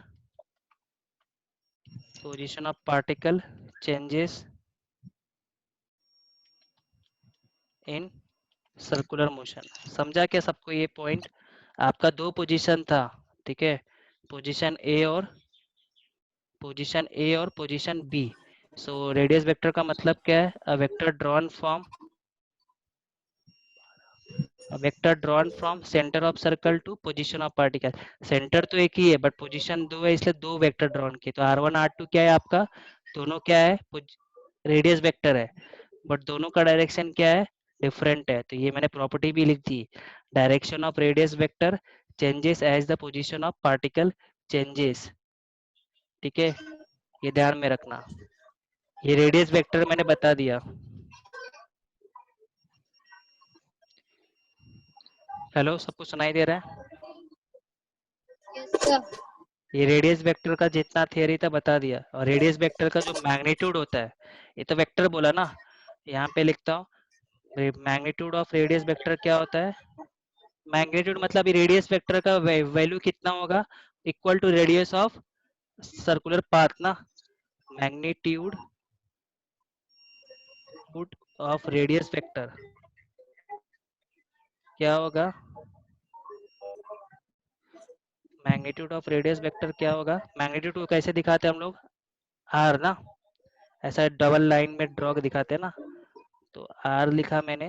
changes in circular motion. समझा क्या सबको ये पॉइंट, आपका दो पोजीशन था। ठीक है, पोजीशन ए और position B. So radius vector का मतलब क्या है, a vector drawn from, a vector drawn from center of circle to position of particle। Centre तो एक ही है बट पोजीशन दो है, इसलिए दो वेक्टर ड्रॉन किए। तो R1 R2 क्या है आपका, दोनों क्या है, रेडियस वेक्टर है, बट दोनों का डायरेक्शन क्या है, डिफरेंट है। तो ये मैंने प्रॉपर्टी भी लिख दी, direction of radius vector changes as the position of particle changes. ठीक है, ये ध्यान में रखना, ये रेडियस वेक्टर मैंने बता दिया। हेलो, सबको सुनाई दे रहा है, यस सर। ये रेडियस वेक्टर का जितना थियरी था बता दिया। और रेडियस वेक्टर का जो मैग्नीट्यूड होता है, ये तो वेक्टर बोला ना, यहाँ पे लिखता हूँ, मैग्नीट्यूड ऑफ रेडियस वेक्टर क्या होता है, मैग्नीट्यूड मतलब रेडियस वेक्टर का वैल्यू कितना होगा, equal to radius of circular path ना, मैग्नीट्यूड ऑफ रेडियस वेक्टर क्या होगा, मैग्नीट्यूड ऑफ रेडियस वेक्टर क्या होगा, मैग्नीट्यूड को कैसे दिखाते हैं हम लोग, आर ना, ऐसा डबल लाइन में ड्रॉ दिखाते हैं ना। तो आर लिखा मैंने,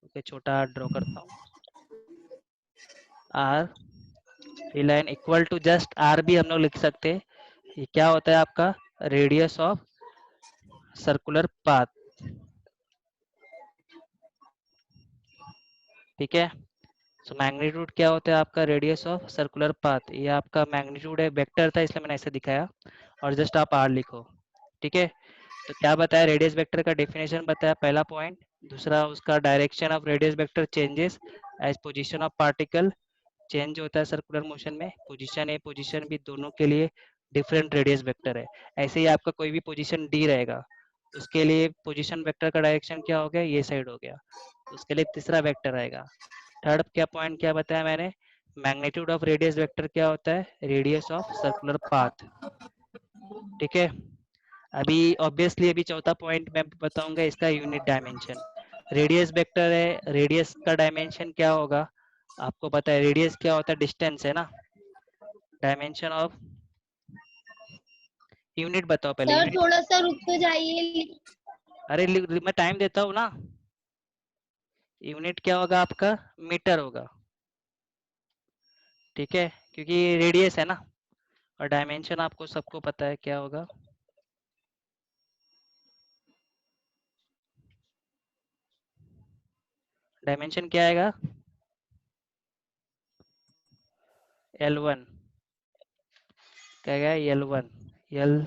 ओके, छोटा आर ड्रॉ करता हूँ, R line equal to just R भी हम लोग लिख सकते हैं, ये क्या होता है आपका रेडियस ऑफ सर्कुलर पाथ। ठीक है, सो मैग्नीट्यूड क्या होता है आपका, रेडियस ऑफ सर्कुलर पाथ, ये आपका मैग्नीट्यूड है, वेक्टर था इसलिए मैंने ऐसे दिखाया, और जस्ट आप आर लिखो। ठीक है, तो क्या बताया, रेडियस वेक्टर का डेफिनेशन बताया, पहला पॉइंट। दूसरा उसका direction of radius vector changes as position of particle, change होता है सर्कुलर मोशन में, पोजीशन ए पोजीशन बी दोनों के लिए डिफरेंट रेडियस वेक्टर है। ऐसे ही आपका कोई भी पोजीशन डी रहेगा, उसके लिए पोजीशन वेक्टर का डायरेक्शन क्या हो गया, ये साइड हो गया, उसके लिए तीसरा वेक्टर आएगा। थर्ड क्या पॉइंट क्या बताया मैंने, मैग्नीट्यूड ऑफ रेडियस वेक्टर क्या होता है, रेडियस ऑफ सर्कुलर पाथ। ठीक है, अभी ऑब्वियसली अभी चौथा पॉइंट मैं बताऊंगा इसका यूनिट डायमेंशन। रेडियस वेक्टर है, रेडियस का डायमेंशन क्या होगा, आपको पता है रेडियस क्या होता है, डिस्टेंस है ना, डायमेंशन ऑफ, यूनिट बताओ पहले सर यूनिट। थोड़ा सा रुक तो जाइए। अरे मैं टाइम देता हूँ ना। यूनिट क्या होगा आपका, मीटर होगा। ठीक है, क्योंकि रेडियस है ना, और डायमेंशन आपको सबको पता है क्या होगा, डायमेंशन क्या आएगा, L1, क्या आएगा L1, एल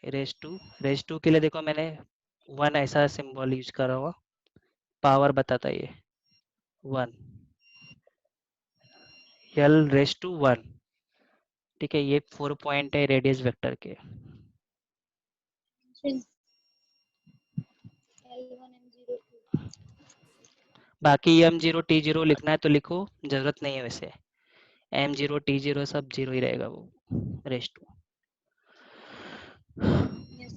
रेस टू के लिए देखो मैंने वन ऐसा सिंबल यूज करा हुआ, पावर बताता है ये, वन, L1। ठीक है, ये 4 पॉइंट है रेडियस वेक्टर के। L1 M02। बाकी M0 T0 लिखना है तो लिखो, जरूरत नहीं है वैसे, M0 T0 सब जीरो ही रहेगा वो, रेस टू। यस।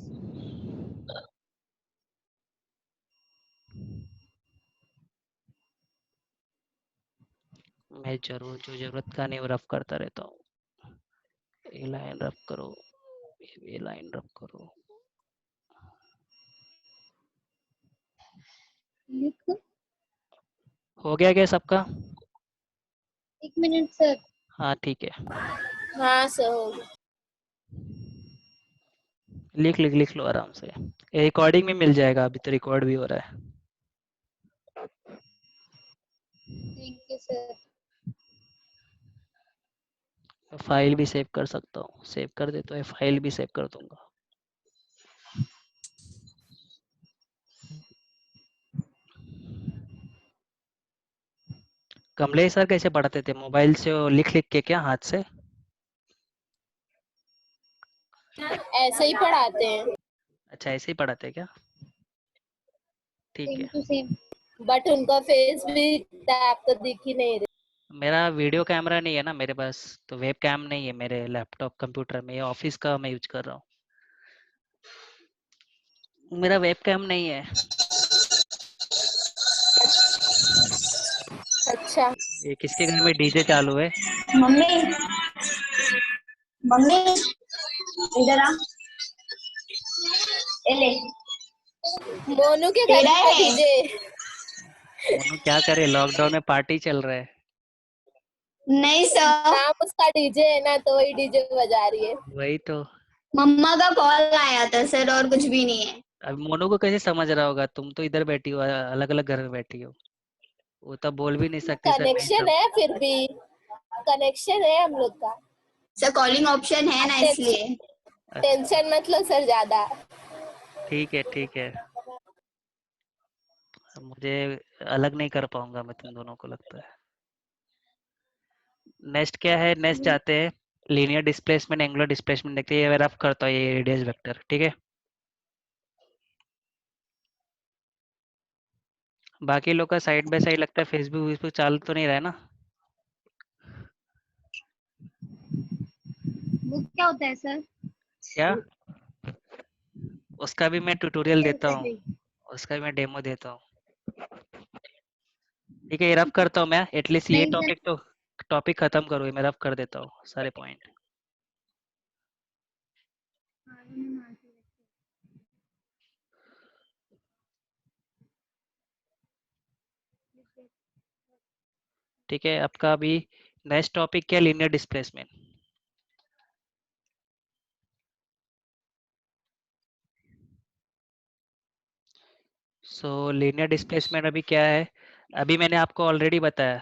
मैं जरूर जो जरूरत का नहीं वो रफ करता रहता हूँ, ये लाइन रफ करो, ये लाइन रफ करो। लिख। हो गया क्या सबका, 1 मिनट सर। हाँ ठीक है, हाँ सर हो गया। लिख लो आराम से, ये रिकॉर्डिंग में मिल जाएगा, अभी तो रिकॉर्ड भी हो रहा है। Thank you sir. फाइल भी सेव कर सकता हूँ, सेव कर दे तो ये फाइल भी सेव कर दूंगा। कमलेश सर कैसे पढ़ाते थे, मोबाइल से लिख लिख के क्या, हाथ से? ऐसे ही पढ़ाते हैं। अच्छा ऐसे ही पढ़ाते हैं क्या, ठीक सेम है। Too same. बट उनका फेस भी दिखता है, आप तो दिख ही नहीं रहे। मेरा वीडियो कैमरा नहीं है ना मेरे पास, तो वेब कैम नहीं है मेरे लैपटॉप कंप्यूटर में, ये ऑफिस का मैं यूज कर रहा हूँ, मेरा वेब कैम नहीं है। अच्छा। ये किसके घर में डीजे चालू है, मम्मी, मम्मी इधर आ। ए ले। मोनू के घर तेरा में है। डीजे। मोनू क्या करे, लॉकडाउन में पार्टी चल रहा है। नहीं सर। नाम उसका डीजे है ना, तो वही डीजे बजा रही है। वही तो, मम्मा का कॉल आया था सर, और कुछ भी नहीं है। अब मोनू को कैसे समझ रहा होगा, तुम तो इधर बैठी हो, अलग अलग घर में बैठी हो, वो तो बोल भी नहीं सकती सर नहीं कनेक्शन सब। है, फिर भी कनेक्शन है हम लोग का। सर कॉलिंग ऑप्शन है ना, इसलिए। अच्छा टेंशन मत लो सर ज्यादा। ठीक है ठीक है, अब मुझे अलग नहीं कर पाऊंगा मैं तुम दोनों को लगता है। नेक्स्ट क्या है, नेक्स्ट जाते हैं, लीनियर डिस्प्लेसमेंट एंगुलर डिस्प्लेसमेंट देखते हैं, ये मैं रफ करता हूँ ये रेडियस वेक्टर, ठीक है। बाकी लोग का साइड बाय साइड लगता है, फेसबुक वेसबुक चालू तो नहीं रहा है ना, वो क्या होता है सर? क्या, उसका भी मैं ट्यूटोरियल क्या देता होता हूँ, है? उसका भी मैं डेमो देता हूँ। ठीक है, ये रफ करता हूँ मैं, एटलीस्ट ये नहीं सर। टॉपिक तो, टॉपिक खत्म करो, ये मैं रफ कर देता हूँ सारे पॉइंट। ठीक है, आपका अभी नेक्स्ट टॉपिक क्या, लीनियर डिस्प्लेसमेंट। सो लीनियर डिस्प्लेसमेंट अभी क्या है, अभी मैंने आपको ऑलरेडी बताया,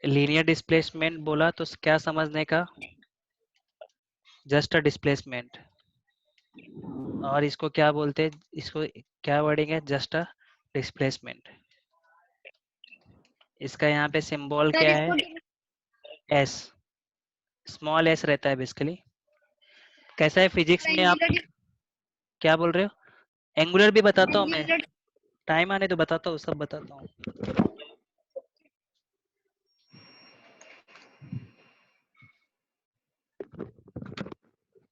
लीनियर डिस्प्लेसमेंट बोला तो क्या समझने का, जस्ट अ डिस्प्लेसमेंट, और इसको क्या बोलते हैं, इसको क्या वर्डिंग है, जस्ट अ डिस्प्लेसमेंट। इसका यहाँ पे सिंबल सर क्या है, इसको एस, स्मॉल एस रहता है बेसिकली। कैसा है फिजिक्स में आप क्या बोल रहे हो? एंगुलर भी बताता हूँ मैं, टाइम आने तो बताता हूँ, सब बताता हूँ।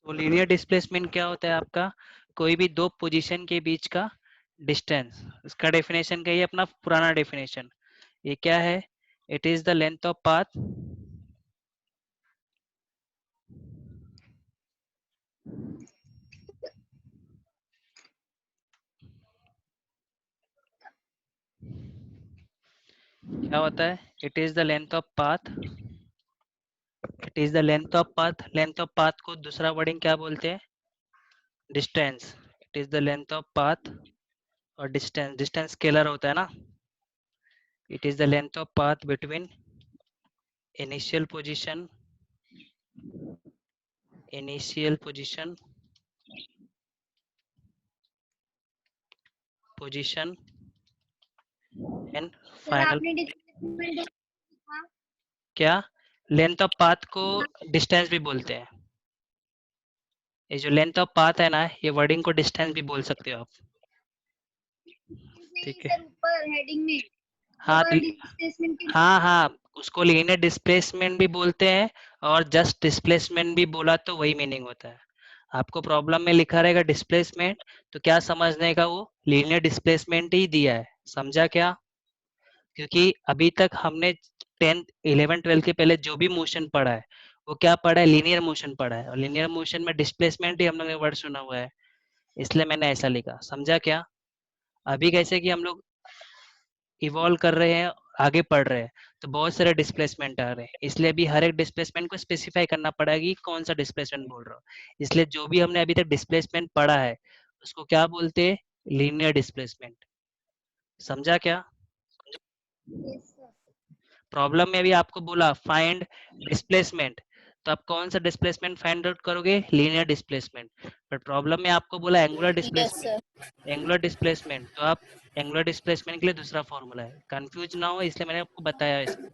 तो लीनियर डिस्प्लेसमेंट क्या होता है आपका? कोई भी दो पोजीशन के बीच का डिस्टेंस। इसका डेफिनेशन क्या है? अपना पुराना डेफिनेशन। ये क्या है? It is the length of path क्या होता है? It is the length of path, it is the length of path. Length of path को दूसरा वर्डिंग क्या बोलते हैं? Distance. It is the length of path. और डिस्टेंस, डिस्टेंस स्केलर होता है ना। It is the length of path between initial position, initial position, position and sir final. आपने डिस्प्लेसमेंट देखा? क्या? लेंथ ऑफ पाथ को डिस्टेंस भी बोलते हैं। ये जो लेंथ ऑफ पाथ है ना, ये वर्डिंग को डिस्टेंस भी बोल सकते हो आप। नहीं ठीक है। सर, ऊपर हेडिंग में वो हाँ वाला डिस्प्लेसमेंट के हाँ हाँ, उसको लीनियर डिस्प्लेसमेंट भी बोलते हैं और जस्ट डिस्प्लेसमेंट भी बोला तो वही मीनिंग होता है। आपको प्रॉब्लम में लिखा रहेगा डिस्प्लेसमेंट, तो क्या समझने का? वो लीनियर डिस्प्लेसमेंट ही दिया है, समझा क्या? क्योंकि अभी तक हमने 10th 11 12 के पहले जो भी मोशन पढ़ा है वो क्या पढ़ा है? लीनियर मोशन पढ़ा है। और लीनियर मोशन में डिस्प्लेसमेंट ही हम लोग ने वर्ड सुना हुआ है, इसलिए मैंने ऐसा लिखा, समझा क्या? अभी कैसे कि हम लोग इवॉल्व कर रहे हैं, आगे पढ़ रहे हैं, तो बहुत सारे डिस्प्लेसमेंट आ रहे हैं, इसलिए अभी हर एक डिस्प्लेसमेंट को स्पेसिफाई करना पड़ेगा कि कौन सा डिस्प्लेसमेंट बोल रहा हूँ। इसलिए जो भी हमने अभी तक डिस्प्लेसमेंट पढ़ा है उसको क्या बोलते हैं? Linear displacement. समझा क्या? Yes sir. प्रॉब्लम में भी आपको बोला फाइंड डिस्प्लेसमेंट, तो आप कौन सा डिस्प्लेसमेंट फाइंड आउट करोगे? Linear displacement. बट प्रॉब्लम में आपको बोला angular yes displacement, sir. Angular displacement, तो आप एंगुलर डिस्प्लेसमेंट के लिए दूसरा फॉर्मूला है, कंफ्यूज ना हो इसलिए मैंने आपको बताया इसको।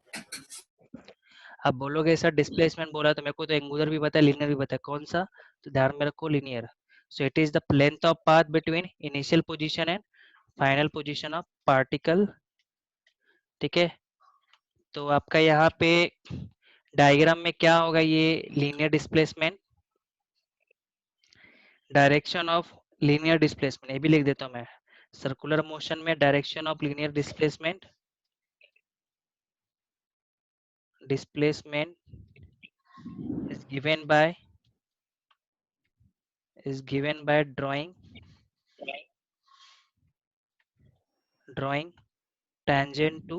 आप बोलोगे सर डिस्प्लेसमेंट बोला तो मेरे को तो एंगुलर भी पता है, लीनियर भी पता है, कौन सा? तो ध्यान में रखो linear. So it is the length of path between initial position and final position of particle. ठीक है। तो आपका यहाँ पे डायग्राम में क्या होगा? ये linear displacement, direction of linear displacement, ये भी लिख देता हूँ मैं। सर्कुलर मोशन में direction of linear displacement, displacement is given by drawing tangent to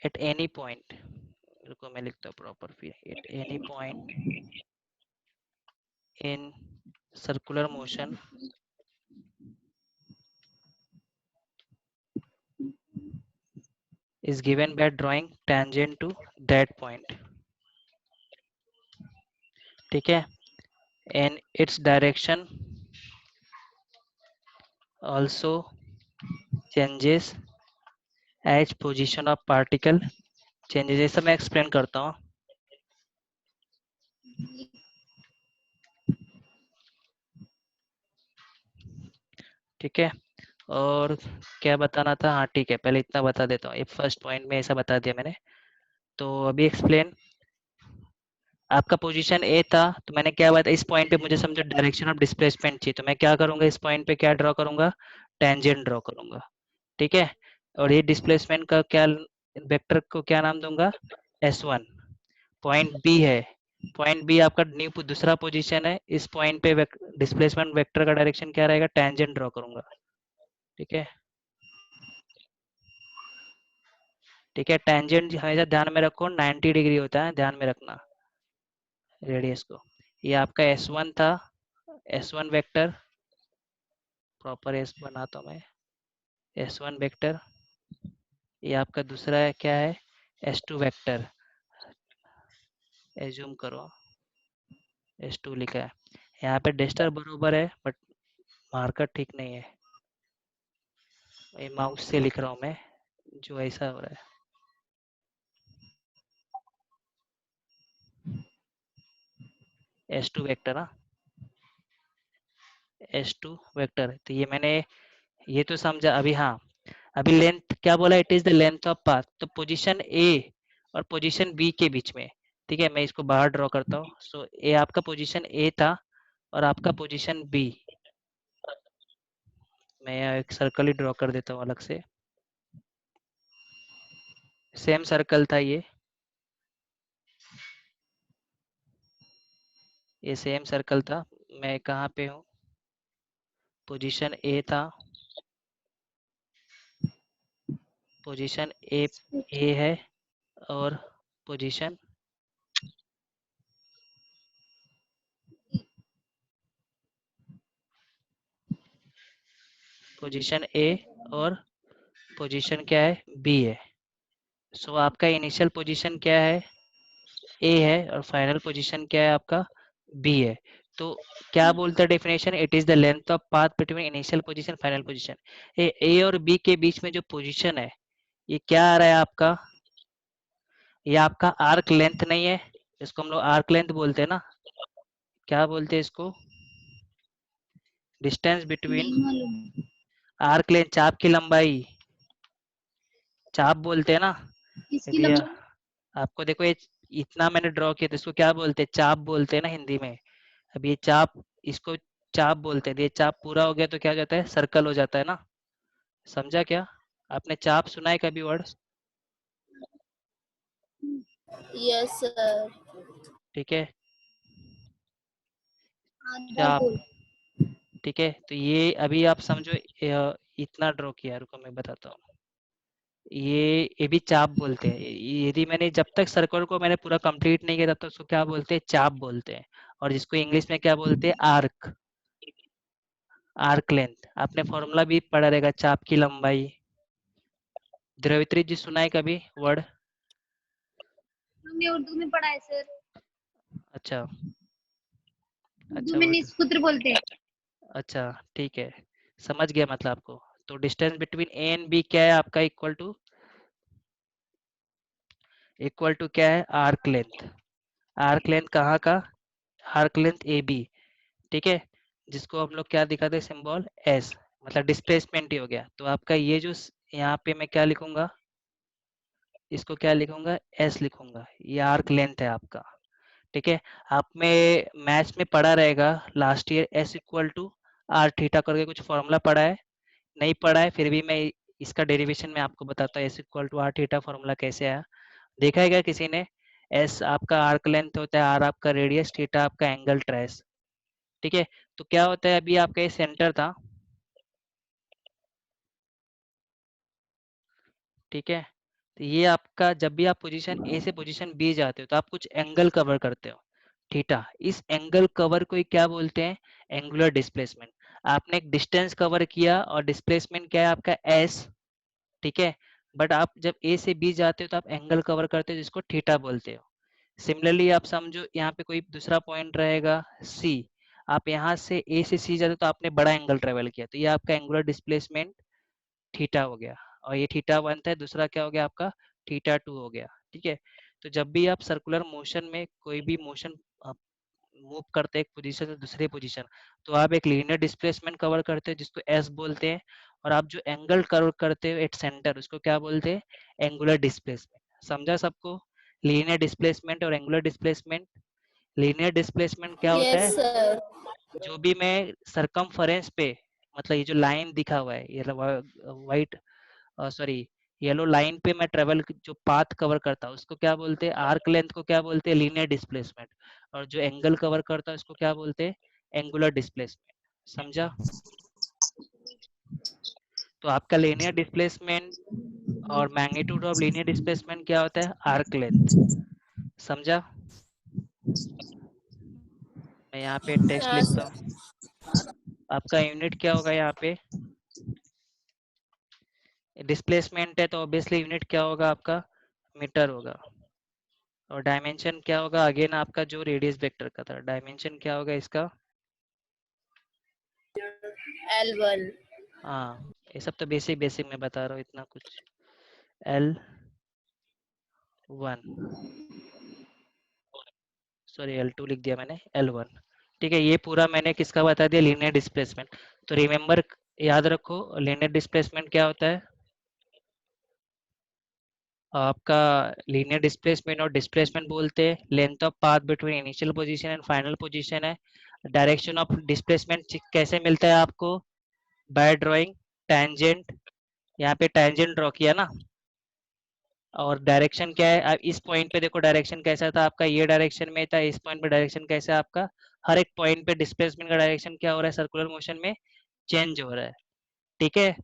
at any point। रुको मैं लिखता हूँ प्रॉपर फिर, at any point in circular motion is given by drawing tangent to that point। ठीक है। and its direction also changes as position of particle changes। ये सब मैं एक्सप्लेन करता हूँ। ठीक है। और क्या बताना था? हाँ ठीक है, पहले इतना बता देता हूँ, ये फर्स्ट पॉइंट में ऐसा बता दिया मैंने। तो अभी एक्सप्लेन। आपका पोजीशन ए था, तो मैंने क्या बताया? इस पॉइंट पे मुझे समझो डायरेक्शन ऑफ डिस्प्लेसमेंट चाहिए, तो मैं क्या करूंगा? इस पॉइंट पे क्या ड्रॉ करूंगा? टेंजेंट ड्रॉ करूंगा। ठीक है। और ये डिस्प्लेसमेंट का क्या, वेक्टर को क्या नाम दूंगा? S1। पॉइंट बी है, पॉइंट बी आपका न्यू दूसरा पोजीशन है, इस पॉइंट पे डिस्प्लेसमेंट वेक्टर का डायरेक्शन क्या रहेगा? टेंजेंट ड्रॉ करूंगा। ठीक है। ठीक है। टेंजेंट हमेशा ध्यान में रखो 90 डिग्री होता है, ध्यान में रखना रेडियस को। ये आपका S1 था, S1 वेक्टर, प्रॉपर एस बनाता हूँ मैं, S1 वेक्टर। ये आपका दूसरा है, क्या है? S2 वेक्टर, एज्यूम करो S2 लिखा है। यहाँ पे डेस्टर बरोबर है बट मार्कर ठीक नहीं है, ये माउस से लिख रहा हूँ मैं, जो ऐसा हो रहा है। S2 वेक्टर, हाँ S2 वेक्टर। तो ये मैंने ये तो समझा अभी। हाँ अभी लेंथ क्या बोला, it is the length of path. तो पोजीशन ए और पोजीशन बी के बीच में, ठीक है, मैं इसको बाहर ड्रॉ करता हूँ। सो ए आपका पोजीशन ए था और आपका पोजीशन बी, मैं यहाँ एक सर्कल ही ड्रॉ कर देता हूँ अलग से। सेम सर्कल था ये सेम सर्कल था। मैं कहाँ पे हूँ, पोजीशन ए था, पोजीशन ए है, और पोजीशन पोजीशन ए और पोजीशन क्या है, बी है। सो आपका इनिशियल पोजीशन क्या है, ए है, और फाइनल पोजीशन क्या है आपका, बी है। तो क्या बोलता है definition, it is the length of path between initial position final position. A और बी के बीच में जो पोजीशन है, ये क्या आ रहा है आपका, ये आपका आर्क लेंथ नहीं है, इसको हम लोग आर्क लेंथ बोलते हैं ना, क्या बोलते हैं इसको, डिस्टेंस बिटवीन, नहीं मालूम। आर्क लेंथ चाप की लंबाई, चाप बोलते हैं ना। किसकी यदि लंबाई? आपको देखो ये इतना मैंने ड्रॉ किया, तो इसको क्या बोलते हैं, चाप बोलते हैं ना हिंदी में। अब ये चाप, इसको चाप बोलते हैं। ये चाप पूरा हो गया तो क्या हो जाता है, सर्कल हो जाता है ना। समझा क्या, आपने चाप सुना है कभी वर्ड, Yes, sir. ठीक है, आधा चाप, गोल। ठीक है। तो ये अभी आप समझो, इतना ड्रॉ किया, रुको मैं बताता हूँ। ये भी चाप बोलते हैं। यदि मैंने जब तक सर्कल को मैंने पूरा कंप्लीट नहीं किया तब तक उसको क्या बोलते हैं, चाप बोलते हैं। और जिसको इंग्लिश में क्या बोलते हैं, आर्क, आर्क लेंथ। आपने फॉर्मूला भी पढ़ा रहेगा, चाप की लंबाई। द्रवित्री जी सुना है कभी वर्ड, हमने उर्दू में पढ़ा है सर। अच्छा उर्दू अच्छा में वर्ड, निष्पुत्र बोलते हैं। अच्छा ठीक है, समझ गया मतलब आपको। तो distance between A and B क्या है आपका, इक्वल टू क्या है, आर्क लेंथ। आर्क लेंथ कहाँ का, आर्क लेंथ ए बी, ठीक है, जिसको हम लोग क्या दिखाते हैं, सिंबल एस, मतलब डिस्प्लेसमेंट ही हो गया। तो आपका ये जो यहाँ पे मैं क्या लिखूंगा, इसको क्या लिखूंगा, एस लिखूंगा, ये आर्क लेंथ है आपका, ठीक है। आप में मैथ्स में पढ़ा रहेगा last year, S equal to R theta करके कुछ फॉर्मूला पढ़ा है, नहीं पढ़ा है फिर भी मैं इसका डेरिवेशन में आपको बताता हूँ, S equal to R theta formula कैसे आया। देखा है क्या किसी ने, एस आपका आर्क लेंथ होता है, आर आपका रेडियस, थीटा आपका एंगल ट्रेस, ठीक है। तो क्या होता है, अभी आपका ये सेंटर था, ठीक है। तो ये आपका जब भी आप पोजीशन ए से पोजीशन बी जाते हो तो आप कुछ एंगल कवर करते हो, थीटा। इस एंगल कवर को ही क्या बोलते हैं, एंगुलर डिस्प्लेसमेंट। आपने एक डिस्टेंस कवर किया और डिस्प्लेसमेंट क्या है आपका एस, ठीक है। बट आप जब ए से बी जाते हो तो आप एंगल कवर करते हो जिसको थीटा बोलते हो। सिमिलरली आप समझो यहाँ पे कोई दूसरा पॉइंट रहेगा सी, आप यहाँ से ए से सी जाते हो तो आपने बड़ा एंगल ट्रेवल किया, तो ये आपका एंगुलर डिस्प्लेसमेंट थीटा हो गया। और ये थीटा वन था, दूसरा क्या हो गया आपका, थीटा टू हो गया, ठीक है। तो जब भी आप सर्कुलर मोशन में कोई भी मोशन मूव करते हैं एक पोजीशन से दूसरे पोजीशन, तो आप एक लीनियर डिस्प्लेसमेंट कवर करते हैं जिसको एस बोलते हैं। और आप जो एंगल कवर करते हो एट सेंटर, उसको क्या बोलते हैं, एंगुलर डिस्प्लेसमेंट। समझा सबको, लीनियर डिस्प्लेसमेंट और एंगुलर डिस्प्लेसमेंट। लीनियर डिस्प्लेसमेंट क्या होता Yes, है, sir. जो भी मैं सरकमफेरेंस पे, मतलब ये जो लाइन दिखा हुआ है, ये वाइट, सॉरी, येलो लाइन पे मैं ट्रेवल जो पाथ कवर करता हूँ उसको क्या बोलते हैं, आर्क लेंथ को क्या बोलते हैं, लीनियर डिस्प्लेसमेंट। और जो एंगल कवर करता है उसको क्या बोलते हैं, एंगुलर डिस्प्लेसमेंट। समझा। तो आपका लीनियर डिस्प्लेसमेंट और मैग्नीट्यूड ऑफ लीनियर डिस्प्लेसमेंट क्या होता है, आर्क लेंथ। समझा। मैं यहाँ पे टेक्स्ट हाँ, लिखता sir. हूँ, आपका यूनिट क्या होगा यहाँ पे, डिस्प्लेसमेंट है तो ऑब्वियसली यूनिट क्या होगा आपका, मीटर होगा। और डायमेंशन क्या होगा, अगेन आपका जो रेडियस वेक्टर का था, डायमेंशन क्या होगा इसका, L1. हाँ ये सब तो बेसिक बेसिक मैं बता रहा हूँ, इतना कुछ, L1। सॉरी L2 लिख दिया मैंने, L1। ठीक है, ये पूरा मैंने किसका बता दिया, लीनियर डिस्प्लेसमेंट। तो रिमेंबर, याद रखो लीनियर डिस्प्लेसमेंट क्या होता है आपका। लीनियर डिस्प्लेसमेंट और डिस्प्लेसमेंट बोलते हैं length of path between initial position and final position है। डायरेक्शन ऑफ डिस्प्लेसमेंट कैसे मिलता है आपको, बाय ड्राइंग टेंजेंट, यहाँ पे टेंजेंट ड्रॉ किया ना। और डायरेक्शन क्या है, अब इस पॉइंट पे देखो डायरेक्शन कैसा था आपका, ये डायरेक्शन में था, इस पॉइंट पे डायरेक्शन कैसा है आपका। हर एक पॉइंट पे डिस्प्लेसमेंट का डायरेक्शन क्या हो रहा है, सर्कुलर मोशन में चेंज हो रहा है। ठीक है,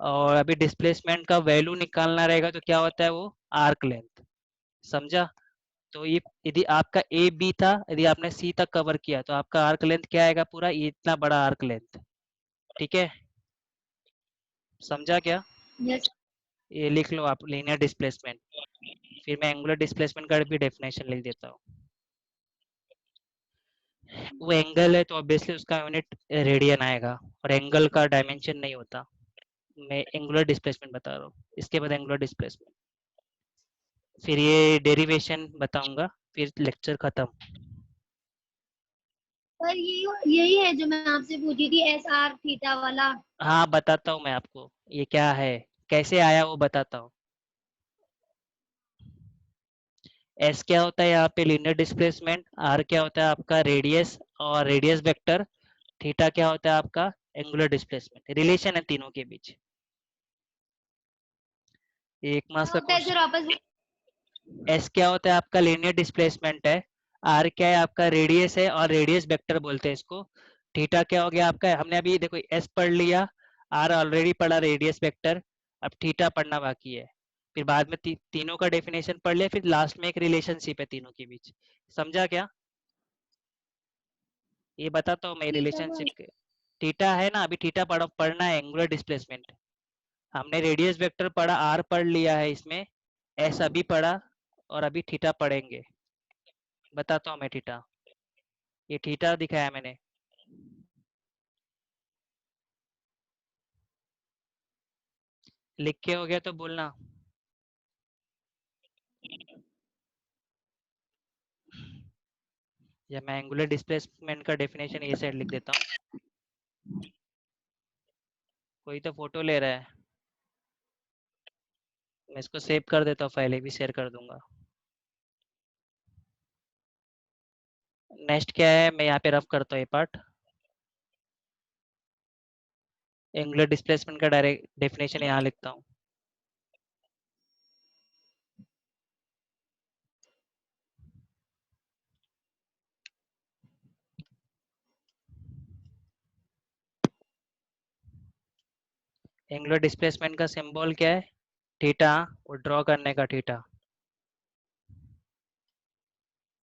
और अभी डिस्प्लेसमेंट का वैल्यू निकालना रहेगा तो क्या होता है वो, आर्क लेंथ। समझा। तो ये यदि आपका ए बी था, यदि आपने सी तक कवर किया तो आपका आर्क लेंथ क्या आएगा, पूरा ये इतना बड़ा आर्क लेंथ। ठीक है, समझा क्या। यस। ये लिख लो आप लीनियर डिस्प्लेसमेंट। फिर मैं एंगुलर डिस्प्लेसमेंट का भी डेफिनेशन लिख देता हूँ। वो एंगल है तो ऑब्वियसली उसका यूनिट रेडियन आएगा, और एंगल का डायमेंशन नहीं होता। मैं एंगुलर डिस्प्लेसमेंट बता रहा हूँ, इसके बाद एंगुलर डिस्प्लेसमेंट, फिर ये डेरिवेशन बताऊंगा, फिर लेक्चर खत्म। पर यही है जो मैं आपसे पूछी थी, एस आर थीटा वाला। हाँ बताता हूँ मैं आपको ये क्या है, कैसे आया वो बताता हूँ। एस क्या होता है यहाँ पे लीनियर डिस्प्लेसमेंट, आर क्या होता है आपका रेडियस और रेडियस वेक्टर, थीटा क्या होता है आपका एंगुलर डिस्प्लेसमेंट। रिलेशन है तीनों के बीच। एक मार्क्स का होता है सर क्वेश्चन। वापस? एस क्या होता है आपका लीनियर डिस्प्लेसमेंट है, आर क्या है आपका रेडियस है और रेडियस वेक्टर बोलते हैं इसको। थीटा क्या हो गया आपका, हमने अभी देखो एस पढ़ लिया, आर ऑलरेडी पढ़ा रेडियस वेक्टर, अब थीटा पढ़ना बाकी है। फिर बाद में तीनों का डेफिनेशन पढ़ लिया, फिर लास्ट में एक रिलेशनशिप है तीनों के बीच। समझा क्या, ये बताता हूँ मैं ठीक है रिलेशनशिप सर। के। थीटा है ना, अभी थीटा पढ़ना है एंगुलर डिस्प्लेसमेंट। हमने रेडियस वेक्टर पढ़ा, आर पढ़ लिया है इसमें, एस अभी पढ़ा, और अभी थीटा पढ़ेंगे। बताता हूँ मैं थीटा, ये थीटा दिखाया मैंने। लिख के हो गया तो बोलना। या मैं एंगुलर डिस्प्लेसमेंट का डेफिनेशन ए साइड लिख देता हूँ। कोई तो फोटो ले रहा है, मैं इसको सेव कर देता हूँ, फाइल भी शेयर कर दूंगा। नेक्स्ट क्या है, मैं यहाँ पे रफ करता हूँ ये पार्ट। एंगुलर डिस्प्लेसमेंट का डायरेक्ट डेफिनेशन यहाँ लिखता हूँ। एंगुलर डिस्प्लेसमेंट का सिंबल क्या है, थीटा, वो ड्रॉ करने का थीटा।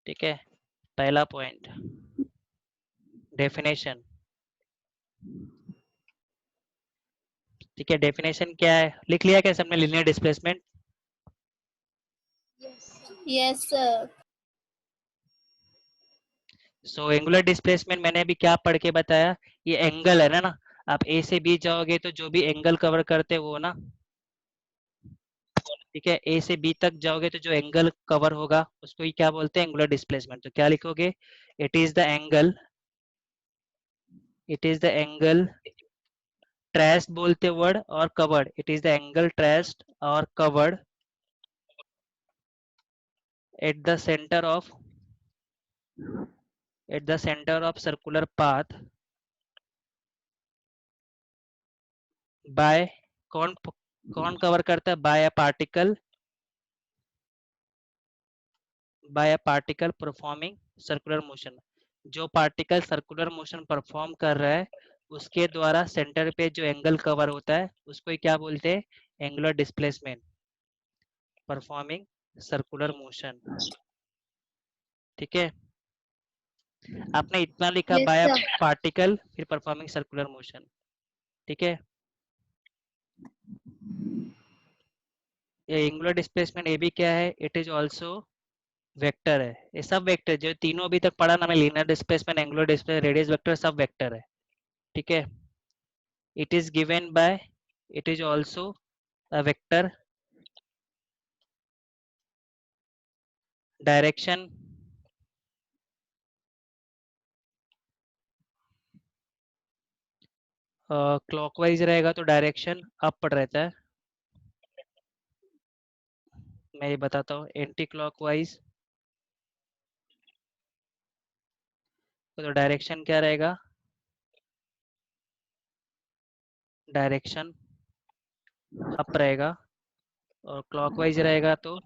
ठीक है, पहला पॉइंट डेफिनेशन। ठीक है, डेफिनेशन क्या है लिख लिया क्या सबने, linear displacement. Yes, sir. So angular displacement मैंने अभी क्या पढ़ के बताया, ये एंगल है ना। आप ए से बी जाओगे तो जो भी एंगल कवर करते वो ना। ठीक है, ए से बी तक जाओगे तो जो एंगल कवर होगा उसको ही क्या बोलते हैं, एंगुलर डिस्प्लेसमेंट। तो क्या लिखोगे, it is the angle, it is the angle traced बोलते वर्ड और covered, it is the angle traced और covered at the centre of, at the centre of circular path by, कौन कौन कवर करता है, by a particle, by a particle performing circular motion. जो पार्टिकल सर्कुलर मोशन परफॉर्म कर रहा है उसके द्वारा सेंटर पे जो एंगल कवर होता है उसको ही क्या बोलते हैं, angular displacement performing circular motion. ठीक है, आपने इतना लिखा यस बाय सर। पार्टिकल फिर परफॉर्मिंग सर्कुलर मोशन। ठीक है, ये एंगुलर डिस्प्लेसमेंट ए भी क्या है, इट इज आल्सो वेक्टर है। ये सब वेक्टर जो तीनों अभी तक पढ़ा ना मैं, linear displacement, angular displacement, radius vector, सब वेक्टर है। ठीक है, it is given by, it is also a vector direction clockwise रहेगा तो डायरेक्शन अप रहता है। मैं ये बताता हूँ, एंटी क्लॉकवाइज तो डायरेक्शन क्या रहेगा, डायरेक्शन अप रहेगा, और क्लॉकवाइज रहेगा तो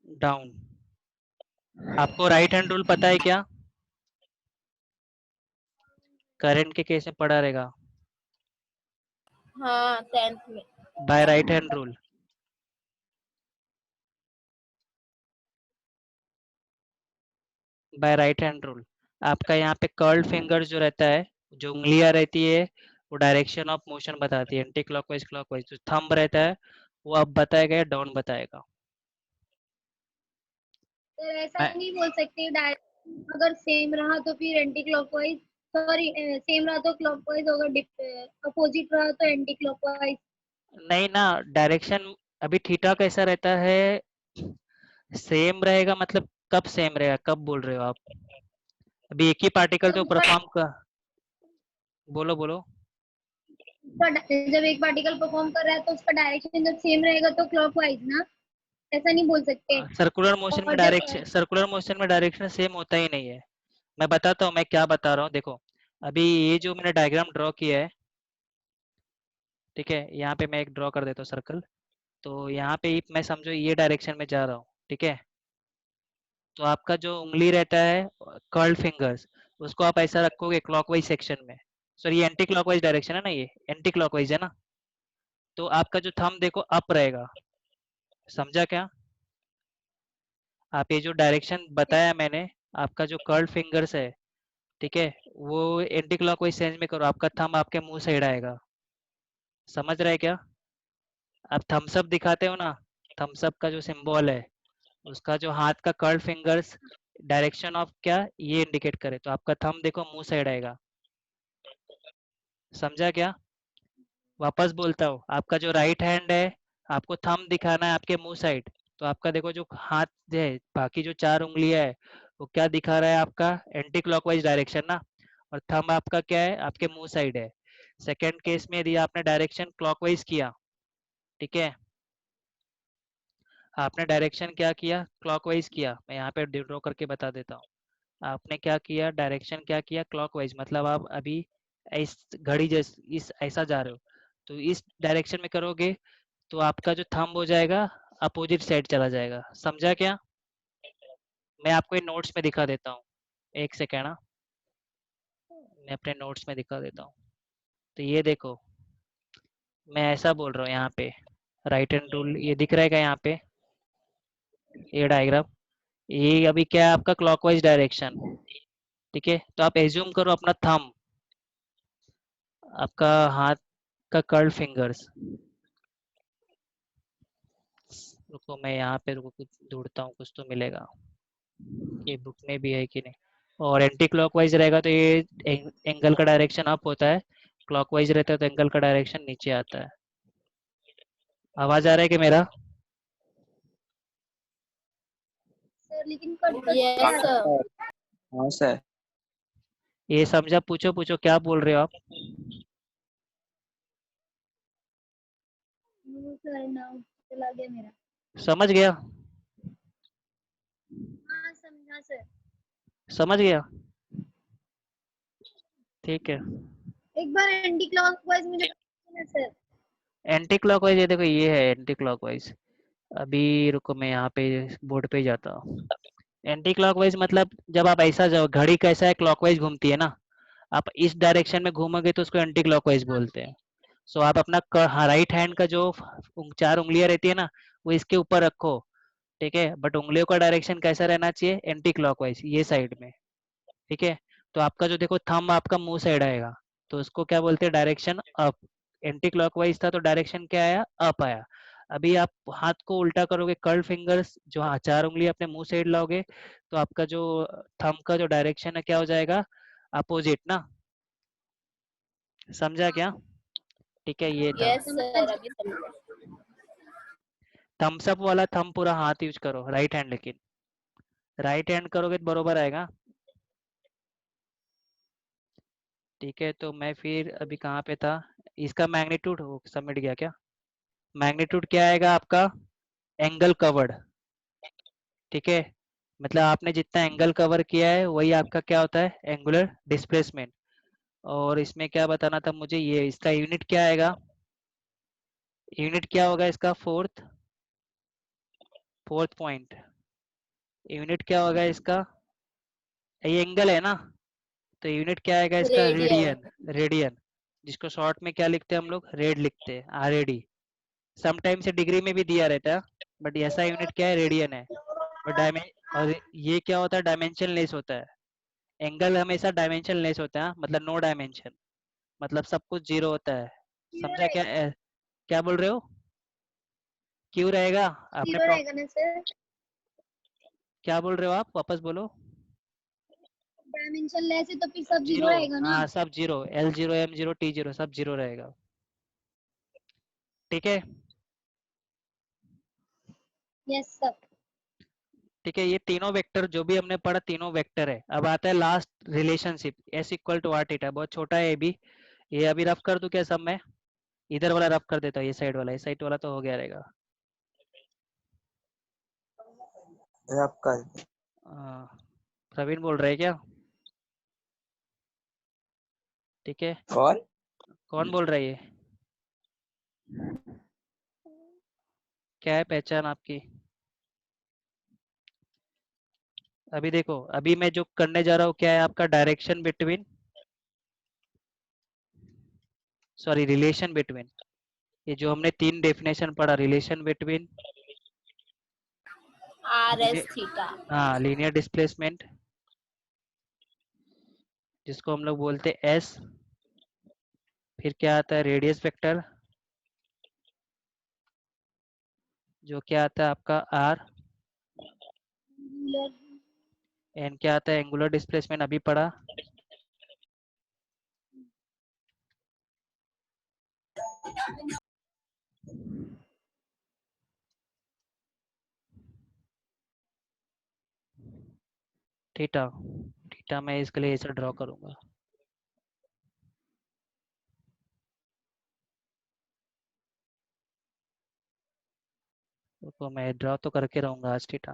डाउन। आपको राइट हैंड रूल पता है क्या, करंट के केस में पढ़ा रहेगा, हाँ 10th में। By right hand rule. By right hand rule आपका यहाँ पे कर्ल्ड फिंगर्स जो रहता है, जो उंगलियां रहती है, वो डायरेक्शन ऑफ मोशन बताती है, एंटी क्लॉकवाइज क्लॉकवाइज। जो थंब रहता है वो अप बताएगा या डाउन बताएगा। तो ऐसा मैं नहीं बोल सकते डायरेक्शन अगर सेम रहा तो फिर एंटी क्लॉकवाइज, सॉरी सेम रहा तो क्लॉकवाइज होगा, अपोजिट रहा तो एंटी क्लॉकवाइज। नहीं ना, डायरेक्शन अभी थीटा कैसा रहता है, सेम रहेगा मतलब कब सेम रहेगा, कब बोल रहे हो आप, अभी एक ही पार्टिकल जब तो उसका परफॉर्म का, बोलो बोलो। जब एक पार्टिकल परफॉर्म कर रहा है तो उसका डायरेक्शन जब सेम रहेगा तो क्लॉकवाइज ना, ऐसा नहीं बोल सकते। और जब सर्कुलर मोशन में डायरेक्शन सेम होता ही नहीं है। मैं बताता हूँ मैं क्या बता रहा हूँ, देखो अभी ये जो मैंने डायग्राम ड्रॉ किया है, ठीक है, यहाँ पे मैं एक ड्रॉ कर देता हूँ सर्कल। तो यहाँ पे मैं समझो ये डायरेक्शन में जा रहा हूँ, ठीक है, तो आपका जो उंगली रहता है कर्ल्ड फिंगर्स, उसको आप ऐसा रखोगे क्लॉकवाइज सेक्शन में, सॉरी ये एंटी क्लॉकवाइज डायरेक्शन है ना, ये एंटी क्लॉकवाइज है ना, तो आपका जो थंब देखो अप रहेगा, समझा क्या। आप ये जो डायरेक्शन बताया मैंने, आपका जो कर्ल्ड फिंगर्स है, ठीक है, वो एंटी क्लॉकवाइज सेंस में करो, आपका थंब आपके मुंह साइड आएगा, समझ रहे हैं क्या। आप थम्स अप दिखाते हो ना, थम्स अप का जो सिंबल है, उसका जो हाथ का कर्ल फिंगर्स डायरेक्शन ऑफ क्या ये इंडिकेट करे, तो आपका थंब देखो मुंह साइड आएगा, समझा क्या। वापस बोलता हूँ, आपका जो राइट हैंड है, आपको थंब दिखाना है आपके मुंह साइड, तो आपका देखो जो हाथ जो है, बाकी जो चार उंगलियां है, वो क्या दिखा रहा है, आपका एंटी क्लॉकवाइज डायरेक्शन ना, और थंब आपका क्या है, आपके मुंह साइड है। सेकेंड केस में यदि आपने डायरेक्शन क्लॉकवाइज किया, ठीक है, आपने डायरेक्शन क्या किया, क्लॉकवाइज किया, मैं यहाँ पे ड्रॉ करके बता देता हूँ। आपने क्या किया, डायरेक्शन क्या किया, क्लॉकवाइज, मतलब आप अभी इस घड़ी जैसे इस ऐसा जा रहे हो, तो इस डायरेक्शन में करोगे तो आपका जो थंब हो जाएगा अपोजिट साइड चला जाएगा, समझा क्या। मैं आपको ये नोट्स में दिखा देता हूँ, एक सेकेंड, हाँ, मैं अपने नोट्स में दिखा देता हूँ। तो ये देखो, मैं ऐसा बोल रहा हूँ यहाँ पे, राइट हैंड रूल ये दिख रहा है क्या यहाँ पे, ये डायग्राम, ये अभी क्या है आपका क्लॉकवाइज डायरेक्शन, ठीक है, तो आप एज्यूम करो अपना थंब, आपका हाथ का कर्ल फिंगर्स, रुको मैं यहाँ पे रुको कुछ ढूंढता हूँ, कुछ तो मिलेगा, ये बुक में भी है कि नहीं। और एंटी क्लॉकवाइज रहेगा तो ये एंगल का डायरेक्शन अप होता है, क्लॉकवाइज रहता है तो एंगल का डायरेक्शन नीचे आता है। आवाज आ रहा है कि मेरा, सर लेकिन कट कट के यस आ रहा सर। है। हाँ सर। ये समझा, पूछो पूछो क्या बोल रहे हो आप। सर नाउ चला गया मेरा। समझ गया, हाँ समझा सर। समझ गया, ठीक है। एक बार एंटी क्लॉकवाइज मुझे बताइए ना सर। एंटी क्लॉकवाइज ये देखो, ये है एंटी क्लॉकवाइज, अभी रुको मैं यहाँ पे बोर्ड पे जाता हूँ। एंटी क्लॉकवाइज मतलब जब आप ऐसा जाओ, घड़ी कैसा है क्लॉकवाइज घूमती है ना, आप इस डायरेक्शन में घूमोगे तो उसको एंटी क्लॉकवाइज बोलते हैं। सो आप अपना राइट हैंड का जो चार उंगलियां रहती है ना, वो इसके ऊपर रखो, ठीक है, बट उंगलियों का डायरेक्शन कैसा रहना चाहिए, एंटी क्लॉकवाइज, ये साइड में, ठीक है। तो आपका जो देखो थंब आपका मुंह साइड आएगा, तो उसको क्या बोलते हैं, डायरेक्शन अप। एंटी क्लॉकवाइज था तो डायरेक्शन क्या आया, अप आया। अभी आप हाथ को उल्टा करोगे, कर्ल फिंगर्स जो चार उंगली अपने मुंह साइड लाओगे, तो आपका जो थंब का जो डायरेक्शन है क्या हो जाएगा, अपोजिट ना, समझा क्या। ठीक है, ये था। यस समझ। सर, अभी समझा। थम्स अप वाला थंब पूरा हाथ यूज करो, राइट हैंड, लेकिन राइट हैंड करोगे तो बरोबर आएगा। ठीक है, तो मैं फिर अभी कहाँ पे था, इसका मैग्नीट्यूड हो सबमिट गया क्या? मैग्नीट्यूड क्या आएगा आपका? Angle covered. ठीक है, मतलब आपने जितना एंगल कवर किया है वही आपका क्या होता है, एंगुलर डिस्प्लेसमेंट। और इसमें क्या बताना था मुझे, ये इसका यूनिट क्या आएगा, यूनिट क्या होगा इसका, फोर्थ पॉइंट। यूनिट क्या होगा इसका, ये एंगल है ना, तो यूनिट क्या आएगा इसका, रेडियन। रेडियन। रेडियन, जिसको शॉर्ट में क्या लिखते हैं हम लोग, रेड लिखते हैं, RAD। समटाइम से डिग्री में भी दिया रहता है, बट ऐसा यूनिट क्या है, रेडियन है। और और ये क्या होता है, डायमेंशन लेस होता है। एंगल हमेशा डायमेंशन लेस होता है, मतलब नो डायमेंशन, मतलब सब कुछ जीरो होता है। समझा क्या? क्या बोल रहे हो, क्यों रहेगा? आपने जीरो रहेगा ना सर? क्या बोल रहे हो आप, वापस बोलो। डायमेंशन लेस है तो फिर सब जीरो जीरो, रहेगा ना? हाँ सब जीरो, L0 M0 T0 सब जीरो रहेगा। ठीक है, यस सर। ठीक है, ये तीनों वेक्टर जो भी हमने पढ़ा, तीनों वेक्टर है। अब आता है लास्ट रिलेशनशिप, S = R θ, बहुत छोटा है ये भी। ये अभी रफ कर दूं क्या सब में? इधर वाला रफ कर देता हूँ, ये साइड वाला, ये साइड वाला तो हो गया रहेगा। रफ कर। प्रवीण बोल रहे हैं क्या? ठीक है, कौन? कौन बोल रहा है ये, क्या है पहचान आपकी? अभी देखो, अभी मैं जो करने जा रहा हूँ क्या है आपका, direction between, sorry relation between, ये जो हमने तीन डेफिनेशन पढ़ा, रिलेशन बिटवीन, RS थीटा। हाँ लीनियर डिस्प्लेसमेंट, जिसको हम लोग बोलते हैं S। फिर क्या आता है, रेडियस वेक्टर, जो क्या आता है आपका R। एन क्या आता है, एंगुलर डिस्प्लेसमेंट, अभी पढ़ा। थीटा, थीटा मैं इसके लिए ऐसा ड्रॉ करूंगा। तो मैं ड्रॉ तो करके रहूंगा आज थीटा।